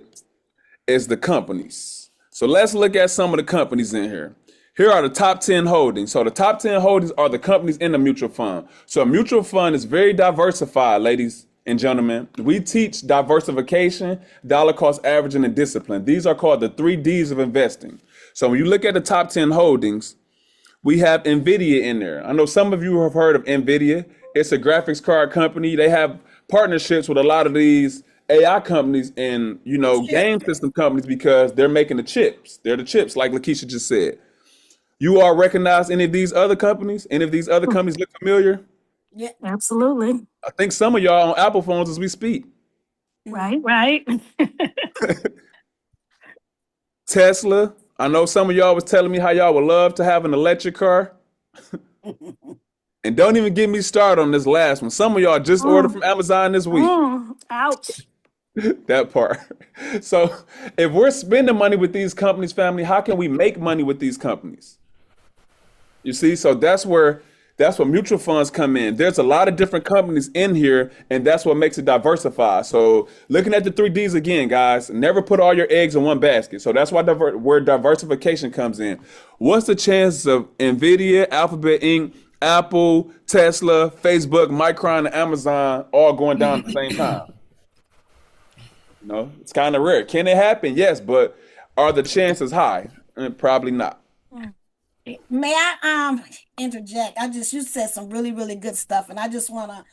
is the companies. So let's look at some of the companies in here. Here are the top 10 holdings. So the top 10 holdings are the companies in the mutual fund. So a mutual fund is very diversified, ladies and gentlemen. We teach diversification, dollar cost averaging, and discipline. These are called the 3 Ds of investing. So when you look at the top 10 holdings, we have NVIDIA in there. I know some of you have heard of NVIDIA. It's a graphics card company. They have partnerships with a lot of these AI companies and, you know, game system companies because they're making the chips. They're the chips, like Lakeisha just said. You all recognize any of these other companies? Any of these other companies look familiar? Yeah. Absolutely. I think some of y'all on Apple phones as we speak. Right. Tesla. I know some of y'all was telling me how y'all would love to have an electric car. And don't even get me started on this last one. Some of y'all just ordered from Amazon this week. Ouch. That part. So if we're spending money with these companies, family, how can we make money with these companies? You see, so that's where mutual funds come in. There's a lot of different companies in here, and that's what makes it diversified. So looking at the 3 Ds again, guys, never put all your eggs in one basket. So that's why where diversification comes in. What's the chances of NVIDIA, Alphabet Inc., Apple, Tesla, Facebook, Micron, and Amazon all going down at the same time? You know, it's kind of rare. Can it happen? Yes, but are the chances high? Probably not. May I interject? You said some really, really good stuff, and I just want to,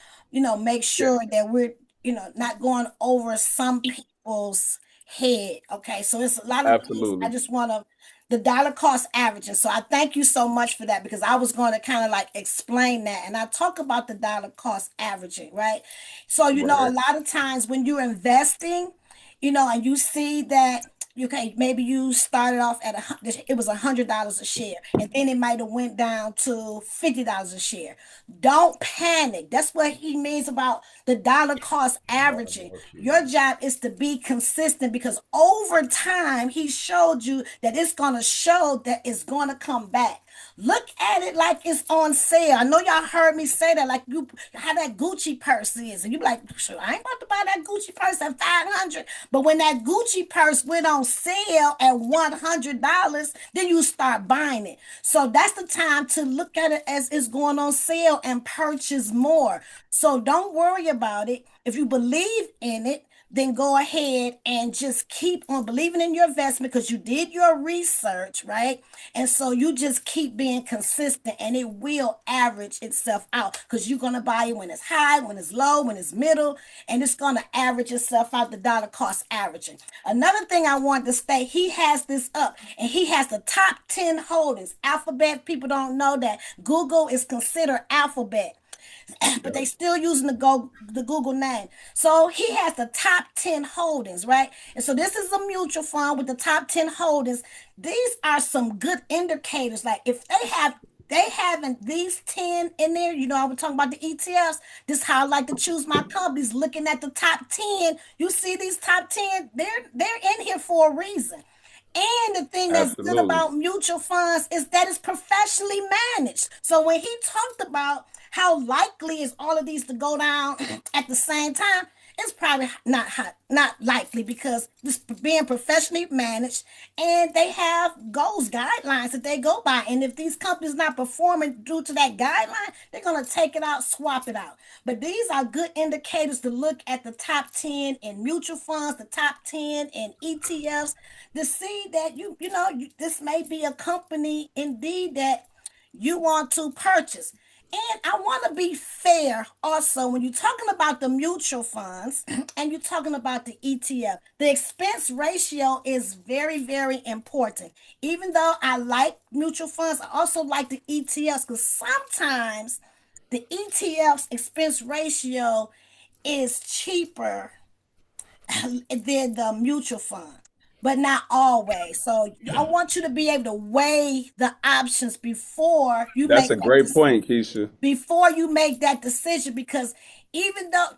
make sure that we're, not going over some people's head. Okay, so it's a lot of things. Absolutely. I just want to the dollar cost averaging. So I thank you so much for that because I was going to kind of like explain that, and I talk about the dollar cost averaging, right? So a lot of times when you're investing, and you see that. Okay, maybe you started off at it was $100 a share, and then it might have went down to $50 a share. Don't panic. That's what he means about the dollar cost averaging. Your job is to be consistent because over time he showed you that it's gonna show that it's gonna come back. Look at it like it's on sale. I know y'all heard me say that, like you how that Gucci purse is, and you be like, sure, I ain't about to buy that Gucci purse at 500. But when that Gucci purse went on sale at $100, then you start buying it. So that's the time to look at it as it's going on sale and purchase more. So don't worry about it. If you believe in it, then go ahead and just keep on believing in your investment because you did your research, right? And so you just keep being consistent and it will average itself out because you're going to buy it when it's high, when it's low, when it's middle, and it's going to average itself out, the dollar cost averaging. Another thing I want to state, he has this up and he has the top 10 holdings. Alphabet, people don't know that Google is considered Alphabet. But they still using the Google name. So he has the top 10 holdings, right? And so this is a mutual fund with the top 10 holdings. These are some good indicators. Like if they haven't these 10 in there, I was talking about the ETFs. This is how I like to choose my companies, looking at the top 10. You see these top 10, they're in here for a reason. And the thing that's good Absolutely. about mutual funds is that it's professionally managed. So when he talked about how likely is all of these to go down at the same time, it's probably not likely because this being professionally managed and they have goals, guidelines that they go by. And if these companies not performing due to that guideline, they're gonna take it out, swap it out. But these are good indicators to look at the top 10 in mutual funds, the top 10 in ETFs, to see that this may be a company indeed that you want to purchase. And I want to be fair also when you're talking about the mutual funds and you're talking about the ETF. The expense ratio is very, very important. Even though I like mutual funds, I also like the ETFs because sometimes the ETF's expense ratio is cheaper than the mutual fund, but not always. So I want you to be able to weigh the options That's a great point, Keisha. before you make that decision because even though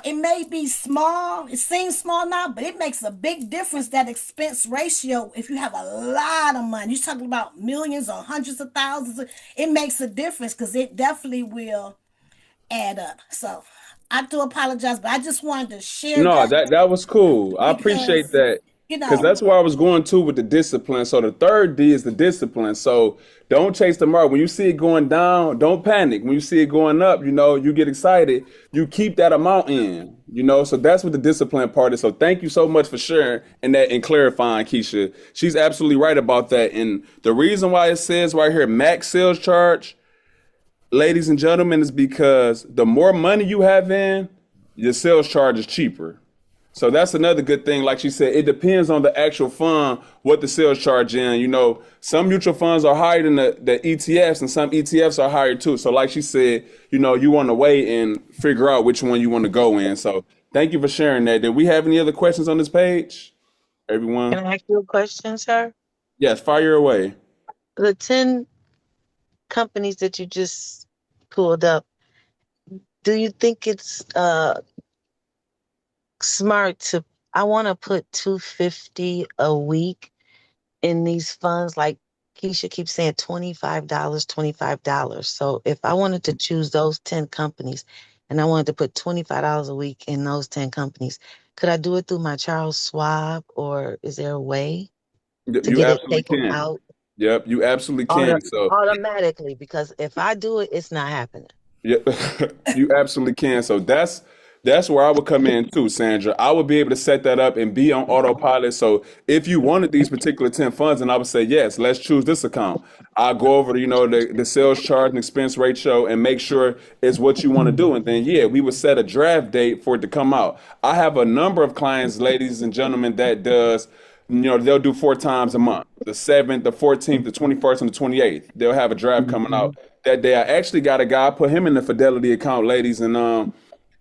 it may be small, it seems small now, but it makes a big difference, that expense ratio. If you have a lot of money, you're talking about millions or hundreds of thousands, it makes a difference because it definitely will add up. So I do apologize, but I just wanted to share No, that that was cool. I appreciate because that you because know that's where I was going to with the discipline. So the third D is the discipline. So don't chase the market. When you see it going down, don't panic. When you see it going up, you get excited. You keep that amount in. So that's what the discipline part is. So thank you so much for sharing and clarifying, Keisha. She's absolutely right about that. And the reason why it says right here, max sales charge, ladies and gentlemen, is because the more money you have in, your sales charge is cheaper. So that's another good thing. Like she said, it depends on the actual fund, what the sales charge in. Some mutual funds are higher than the ETFs and some ETFs are higher too. So like she said, you want to wait and figure out which one you want to go in. So thank you for sharing that. Did we have any other questions on this page, everyone? Can I ask you a question, sir? Yes, fire away. The 10 companies that you just pulled up, do you think it's smart to I want to put 250 a week in these funds? Like Keisha keeps saying $25, $25. So if I wanted to choose those 10 companies and I wanted to put $25 a week in those 10 companies, could I do it through my Charles Schwab, or is there a way to You get it absolutely taken can. out Yep, you absolutely can. So automatically? Because if I do it, it's not happening. yeah, you absolutely can. So that's where I would come in too, Sandra. I would be able to set that up and be on autopilot. So if you wanted these particular 10 funds, and I would say, yes, let's choose this account. I'll go over the sales charge and expense ratio and make sure it's what you want to do. And then yeah, we would set a draft date for it to come out. I have a number of clients, ladies and gentlemen, that does they'll do 4 times a month: the 7th, the 14th, the 21st, and the 28th. They'll have a draft coming out that day. I actually got a guy, put him in the Fidelity account, ladies, and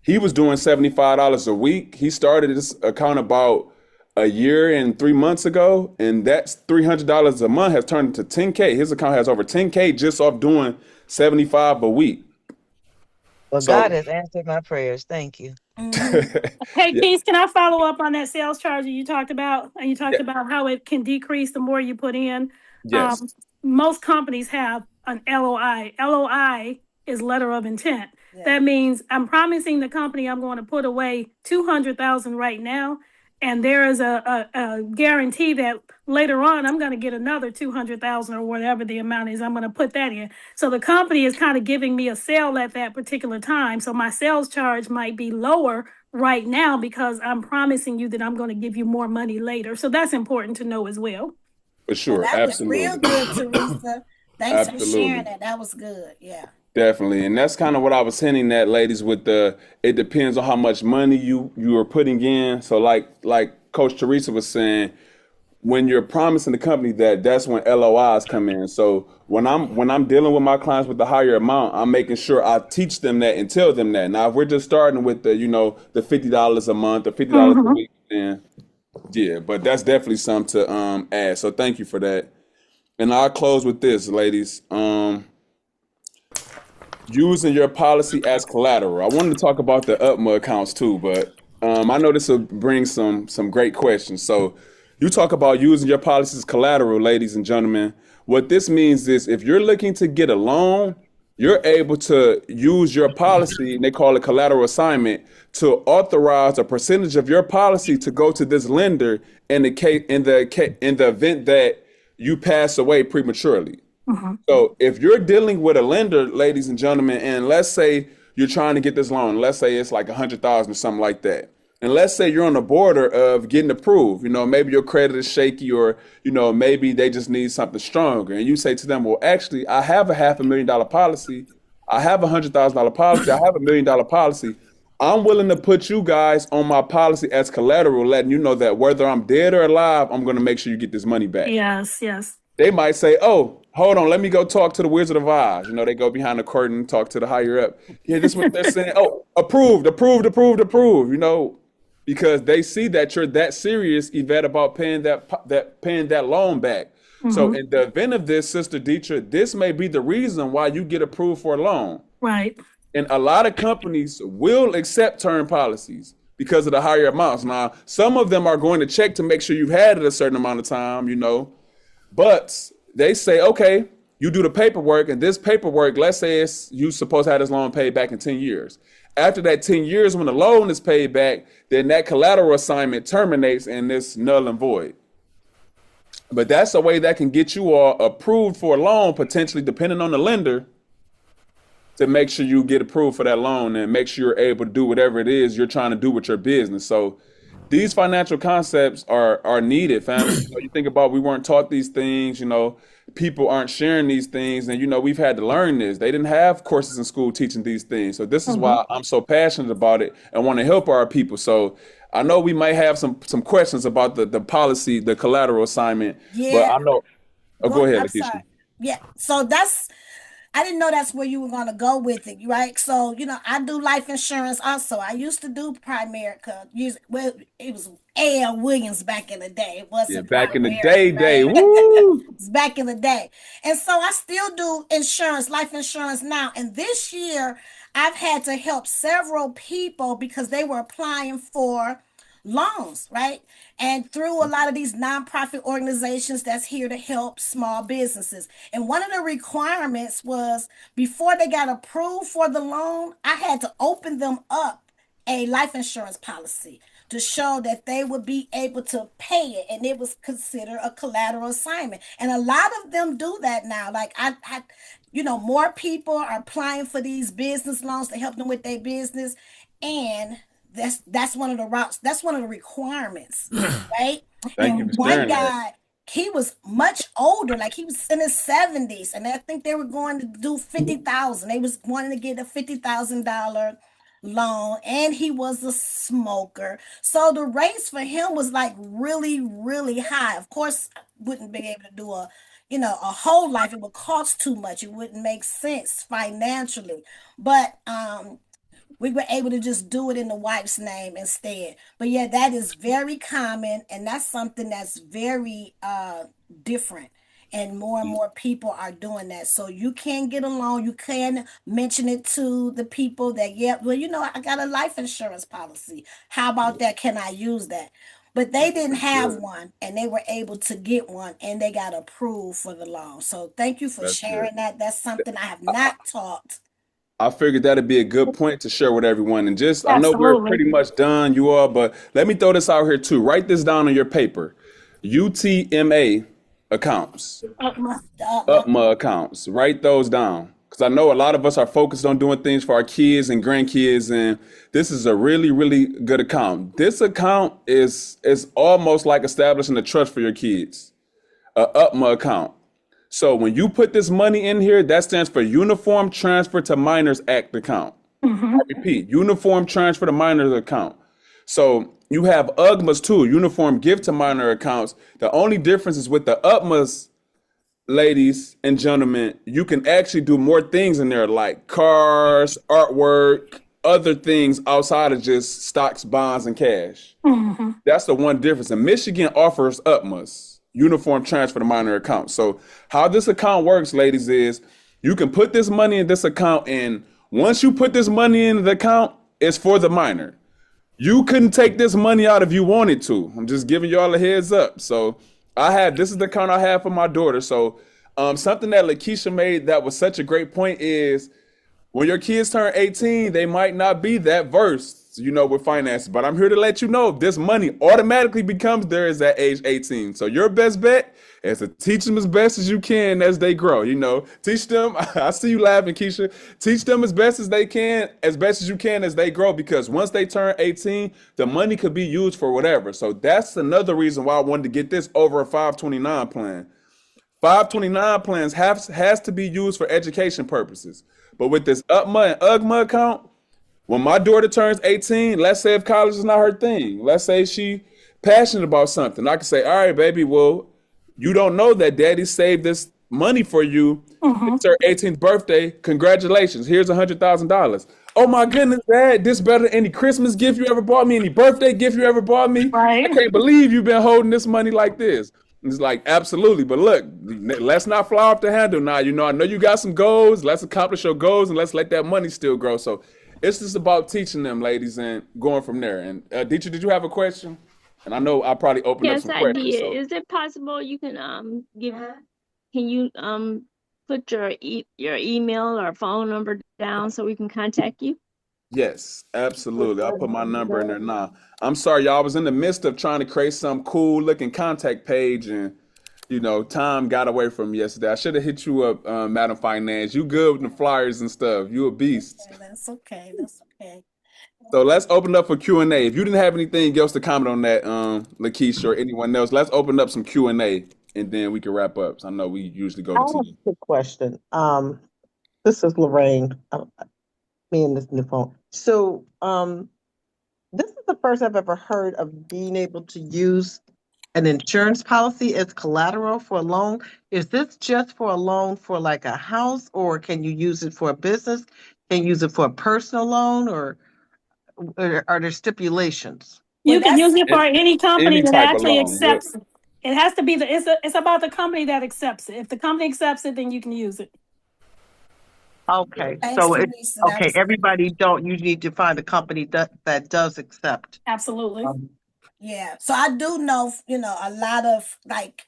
he was doing $75 a week. He started this account about a year and 3 months ago, and that's $300 a month has turned into 10K. His account has over 10K just off doing 75 a week. Well, So God has answered my prayers. Thank you. Hey, yeah, Keith, can I follow up on that sales charge that you talked about? And you yeah, talked about how it can decrease the more you put in. Um, yes. most companies have an LOI. LOI is letter of intent. Yeah. That means I'm promising the company I'm going to put away 200,000 right now, and there is a guarantee that later on I'm going to get another 200,000 or whatever the amount is. I'm going to put that in. So the company is kind of giving me a sale at that particular time. So my sales charge might be lower right now because I'm promising you that I'm going to give you more money later. So that's important to know as well. For Well, sure. that was real Absolutely. good, Teresa. Thanks for sharing Absolutely. that. That was good. Yeah. Definitely. And that's kind of what I was hinting at, ladies, with the it depends on how much money you are putting in. So like Coach Teresa was saying, when you're promising the company that, that's when LOIs come in. So when I'm dealing with my clients with the higher amount, I'm making sure I teach them that and tell them that. Now, if we're just starting with the $50 a month or $50 a Mm-hmm. week, then yeah, but that's definitely something to add. So thank you for that. And I'll close with this, ladies. Using your policy as collateral. I wanted to talk about the UPMA accounts too, but I know this will bring some great questions. So you talk about using your policy as collateral, ladies and gentlemen. What this means is if you're looking to get a loan, you're able to use your policy, and they call it collateral assignment, to authorize a percentage of your policy to go to this lender in the event that you pass away prematurely. Mm-hmm. So if you're dealing with a lender, ladies and gentlemen, and let's say you're trying to get this loan, let's say it's like 100,000 or something like that. And let's say you're on the border of getting approved, maybe your credit is shaky or, maybe they just need something stronger. And you say to them, well, actually, I have a $500,000 policy. I have $100,000 policy. I have $1 million policy. I'm willing to put you guys on my policy as collateral, letting you know that whether I'm dead or alive, I'm going to make sure you get this money back. Yes, yes. They might say, "Oh, hold on, let me go talk to the Wizard of Oz." They go behind the curtain, talk to the higher up. Yeah, this is what they're saying. Oh, approved, approved, approved, approved. Because they see that you're that serious, Yvette, about paying that loan back. So, Mm-hmm. in the event of this, Sister Dietrich, this may be the reason why you get approved for a loan. Right. And a lot of companies will accept term policies because of the higher amounts. Now, some of them are going to check to make sure you've had it a certain amount of time. But they say, okay, you do the paperwork, and this paperwork, let's say you supposed to have this loan paid back in 10 years. After that 10 years, when the loan is paid back, then that collateral assignment terminates and it's null and void. But that's a way that can get you all approved for a loan, potentially depending on the lender, to make sure you get approved for that loan and make sure you're able to do whatever it is you're trying to do with your business. So these financial concepts are needed, family. You think about, we weren't taught these things, people aren't sharing these things, and we've had to learn this. They didn't have courses in school teaching these things. So this is Mm-hmm. why I'm so passionate about it and want to help our people. So I know we might have some questions about the policy, the collateral assignment, but Yeah. I know. Oh, go ahead, I'm Lakeisha. sorry. Yeah. So I didn't know that's where you were going to go with it, right? So, I do life insurance also. I used to do Primerica. Well, it was A.L. Williams back in the day. It Yeah, wasn't back in the Primerica, day, right? woo. It's back in the day. And so I still do insurance, life insurance now. And this year, I've had to help several people because they were applying for loans, right? And through a lot of these nonprofit organizations that's here to help small businesses. And one of the requirements was before they got approved for the loan, I had to open them up a life insurance policy to show that they would be able to pay it, and it was considered a collateral assignment. And a lot of them do that now. Like more people are applying for these business loans to help them with their business, and that's one of the routes. That's one of the requirements, right? Thank you And for one sharing that. guy, he was much older, like he was in his 70s, and I think they were going to do 50,000. They was wanting to get a $50,000 loan, and he was a smoker. So the rates for him was like really, really high. Of course, I wouldn't be able to do a whole life. It would cost too much. It wouldn't make sense financially. But we were able to just do it in the wife's name instead. But yeah, that is very common, and that's something that's very different. And more people are doing that. So you can get a loan. You can mention it to the people that, yeah, well, I got a life insurance policy. How about that? Can I use that? but they didn't That's have good. one and they were able to get one and they got approved for the loan. So thank you for That's good. sharing that. That's something I have not taught. I figured that'd be a good point to share with everyone. And just, I know we're Absolutely. pretty much done, you all, but let me throw this out here too. Write this down on your paper. UTMA accounts, My UPMA accounts. Write those down. Because I know a lot of us are focused on doing things for our kids and grandkids, and this is a really, really good account. This account is almost like establishing a trust for your kids, a UPMA account. So when you put this money in here, that stands for Uniform Transfer to Minors Act account. Hmm. I repeat, Uniform Transfer to Minors account. So you have UGMAs too, Uniform Gift to Minor accounts. The only difference is with the UPMAs, ladies and gentlemen, you can actually do more things in there like cars, artwork, other things outside of just stocks, bonds, and cash. Hmm. That's the one difference. And Michigan offers UPMAs, uniform transfer to minor accounts. So how this account works, ladies, is you can put this money in this account, and once you put this money in the account, it's for the minor. You couldn't take this money out if you wanted to. I'm just giving y'all a heads up. So this is the account I have for my daughter. So something that Lakeisha made that was such a great point is when your kids turn 18, they might not be that versed, with finances. But I'm here to let you know this money automatically becomes theirs at age 18. So your best bet is to teach them as best as you can as they grow. Teach them. I see you laughing, Keisha. Teach them as best as they can, as best as you can as they grow, because once they turn 18, the money could be used for whatever. So that's another reason why I wanted to get this over a 529 plan. 529 plans has to be used for education purposes. But with this UPMA and UGMA account, when my daughter turns 18, let's say if college is not her thing, let's say she passionate about something, I can say, all right, baby, well, you don't know that daddy saved this money for you. Hmm. It's her 18th birthday. Congratulations. Here's $100,000. Oh my goodness, Dad, this better than any Christmas gift you ever bought me, any birthday gift you ever bought me. I Right. can't believe you've been holding this money like this. It's like, absolutely. But look, let's not fly off the handle now. I know you got some goals. Let's accomplish your goals and let's let that money still grow. So it's just about teaching them, ladies, and going from there. And Dietrich, did you have a question? And I know I probably opened up Yes, some I questions. did. So Is it possible you can can you put your email or phone number down so we can contact you? yes, absolutely. I'll put my number in there now. I'm sorry, y'all. I was in the midst of trying to create some cool looking contact page, and time got away from me yesterday. I should have hit you up, Madam Finance. You good with the flyers and stuff. You a beast. Okay, that's okay. That's okay. So let's open up for Q&A. If you didn't have anything else to comment on that, Lakeisha or anyone else, let's open up some Q&A and then we can wrap up. So I know we usually go I to have a 10. quick question. This is Lorraine. Me and this new phone. So, this is the first I've ever heard of being able to use an insurance policy as collateral for a loan. Is this just for a loan for like a house, or can you use it for a business? Can you use it for a personal loan, or are there stipulations? Well, You can use that's it for any company Any that type of actually loan. Yep. accepts it. It has to be it's about the company that accepts it. If the company accepts it, then you can use it. Okay, thanks, so it's Teresa. That okay. was Everybody don't. You need to find a company that does accept. Absolutely. Um, yeah. So I do know, a lot of like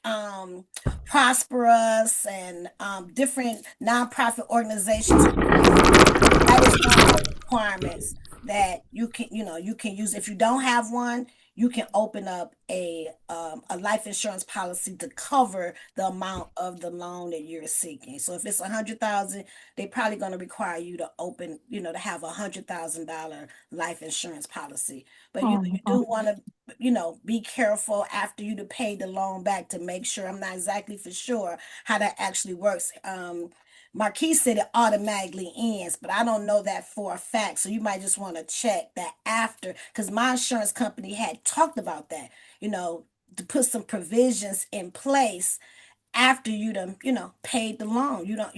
prosperous and different nonprofit organizations that is one of the requirements that you can use. If you don't have one, you can open up a life insurance policy to cover the amount of the loan that you're seeking. So if it's 100,000, they're probably going to require you to open, to have $100,000 life insurance policy. But you Mhm. do want to, be careful after you to pay the loan back to make sure. I'm not exactly for sure how that actually works. Marquise said it automatically ends, but I don't know that for a fact. So you might just want to check that after, because my insurance company had talked about that, to put some provisions in place after you done, paid the loan. You don't,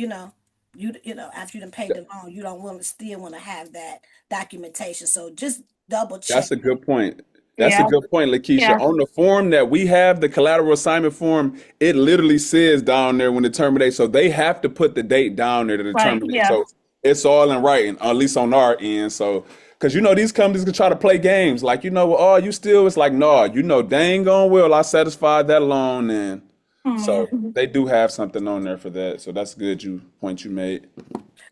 after you done paid the loan, you don't want to still want to have that documentation. So just double check. That's a good point. That's a Yeah. good point, Lakeisha. Yeah. On the form that we have, the collateral assignment form, it literally says down there when it terminates. So they have to put the date down there to Right. determine it. Yeah. So it's all in writing, at least on our end. So Because these companies can try to play games. Like, well, oh, you still, it's like, no, dang on well, I satisfied that loan. And so Mhm. they do have something on there for that. So that's good point you made.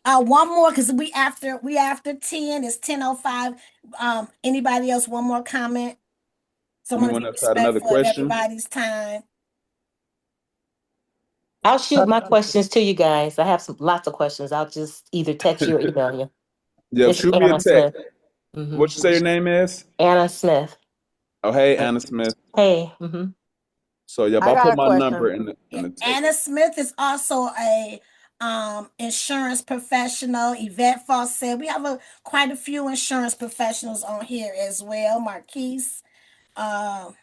One more because we after 10. It's 10:05. Anybody else? One more comment. So I want to Anyone be else had another respectful of question? everybody's time. I'll shoot my questions to you guys. I have lots of questions. I'll just either text you or email you. Yeah, It's shoot me a Anna text. Smith. Hmm. What you say your name is? Anna Smith. Oh, hey, Anna Smith. Hey. Hmm. So, yep, I I'll got put a my number question. in Yeah, the text. Anna Smith is also a insurance professional. Yvette Fawcett. We have quite a few insurance professionals on here as well. Marquise,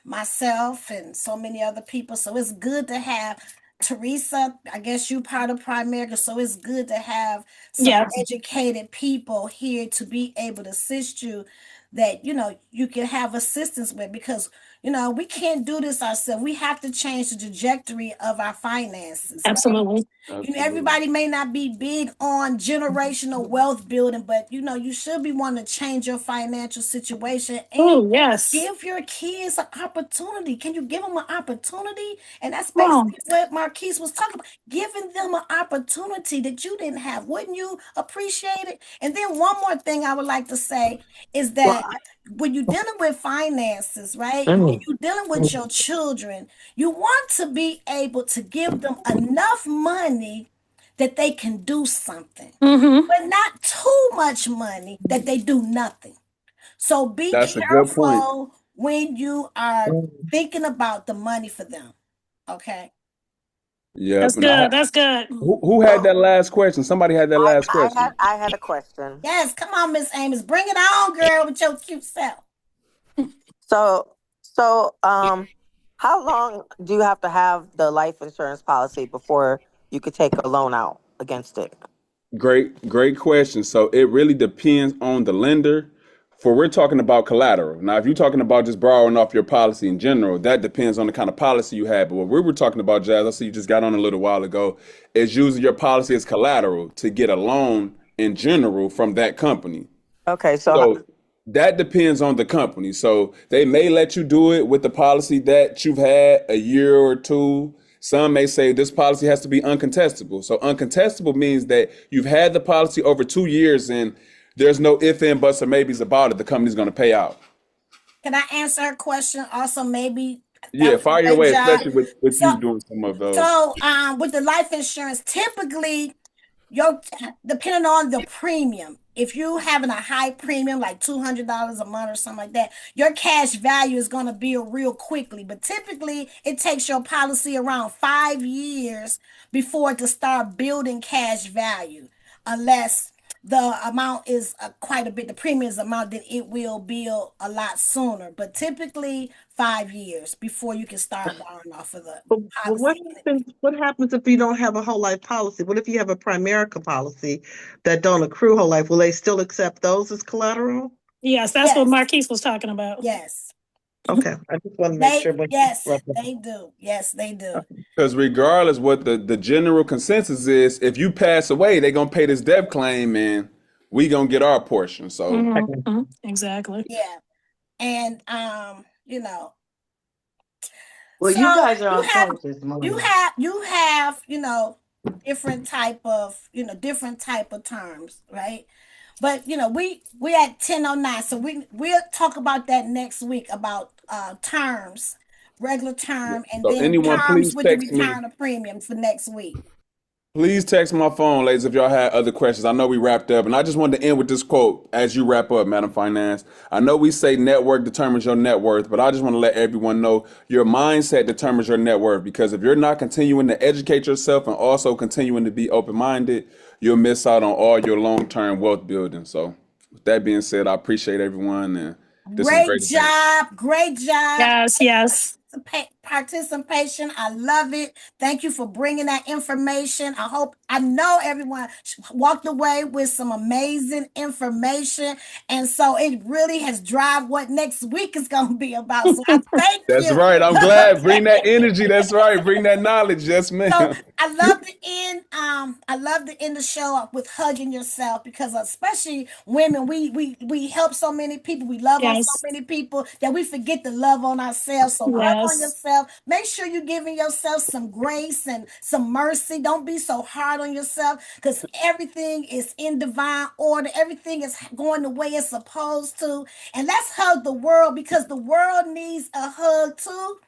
myself, and so many other people. So it's good to have Teresa. I guess you part of Primerica, so it's good to have some Yeah, educated people here to be able to assist you. That you can have assistance with because we can't do this ourselves. We have to change the trajectory of our finances, right? absolutely. Absolutely. Everybody may not be big on generational wealth building, but you should be wanting to change your financial situation and Oh, yes. give your kids an opportunity. Can you give them an opportunity? And that's Come on. basically what Marquise was talking about, giving them an opportunity that you didn't have. Wouldn't you appreciate it? And then one more thing I would like to say is Well, that when you're dealing with finances, right? When Mm. you're dealing with your children, you want to be able to give them enough money that they can do something, Mm-hmm. but not too much money that they do nothing. So be That's a good point. careful when you are thinking about the money for them. Okay. Yep. That's And good. That's good. who had so that last question? Somebody had that last question. I had a question. Yes, come on, Miss Amos. Bring it on, girl, with your cute self. So how long do you have to have the life insurance policy before you could take a loan out against it? Great question. So it really depends on the lender. For we're talking about collateral. Now, if you're talking about just borrowing off your policy in general, that depends on the kind of policy you have. But what we were talking about, Jazz, I see you just got on a little while ago, is using your policy as collateral to get a loan in general from that company. Okay, so So that depends on the company. So they may let you do it with the policy that you've had a year or two. Some may say this policy has to be uncontestable. So uncontestable means that you've had the policy over 2 years and there's no if, and, buts, or maybes about it. The company's going to pay out. Can I answer her question? Also, maybe that Yeah, was a fire your great way, job. especially with So, you doing some of those. with the life insurance, typically your depending on the premium, if you having a high premium like $200 a month or something like that, your cash value is going to build real quickly. But typically it takes your policy around 5 years before to start building cash value, unless the amount is quite a bit, the premium is amount, that it will build a lot sooner. But typically 5 years before you can start borrowing off of the But policy. what happens if you don't have a whole life policy? What if you have a Primerica policy that don't accrue whole life? Will they still accept those as collateral? Yes, that's what Yes, Marquise was talking about. yes. Okay, I just want to make sure. Yes, they do. Yes, they do. Because regardless what the general consensus is, if you pass away, they're going to pay this death claim and we going to get our portion. So Mm-hmm. Exactly. Yeah. And Well, so you guys are you on have point this you morning. have you have, different type of terms, right? But we at 10:09, so we'll talk about that next week about terms, regular term, and so then anyone, terms please with the text me. return of premium for next week. Please text my phone, ladies, if y'all had other questions. I know we wrapped up, and I just wanted to end with this quote as you wrap up, Madam Finance. I know we say network determines your net worth, but I just want to let everyone know your mindset determines your net worth, because if you're not continuing to educate yourself and also continuing to be open-minded, you'll miss out on all your long-term wealth building. So with that being said, I appreciate everyone, and this was Great great event. job. Great job. Yes, yes. participation. I love it. Thank you for bringing that information. I know everyone walked away with some amazing information. And so it really has drive what next week is going to be about. So I thank That's you. right. I'm glad. Bring that Okay. energy. That's right. Bring that knowledge. Yes, So ma'am. I love to end the show up with hugging yourself, because especially women, we help so many people, we love on so Yes. many people that we forget to love on ourselves. So hug on Yes. yourself. Make sure you're giving yourself some grace and some mercy. Don't be so hard on yourself, because everything is in divine order. Everything is going the way it's supposed to. And let's hug the world, because the world needs a hug too.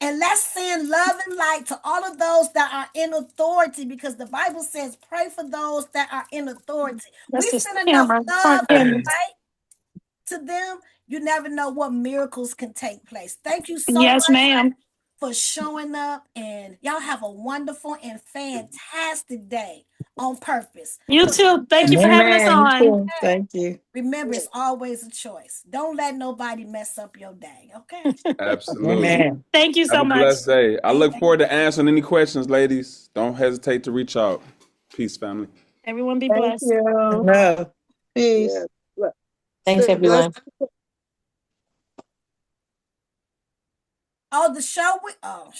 And let's send love and light to all of those that are in authority, because the Bible says, pray for those that are in authority. We That's this send enough camera. love Front and camera. light to them. You never know what miracles can take place. Thank you so Yes, much ma'am. for showing up. And y'all have a wonderful and fantastic day on purpose. You too. Thank you for having us Amen. You on. too. Thank you. Remember, it's always a choice. Don't let nobody mess up your day. Okay? Absolutely. Amen. Thank you Have so a much. blessed day. I look Amen. forward to answering any questions, ladies. Don't hesitate to reach out. Peace, family. Everyone be Thank blessed. you. No. Peace. Yeah. Thanks, Bless everyone. Oh, the show. Oh,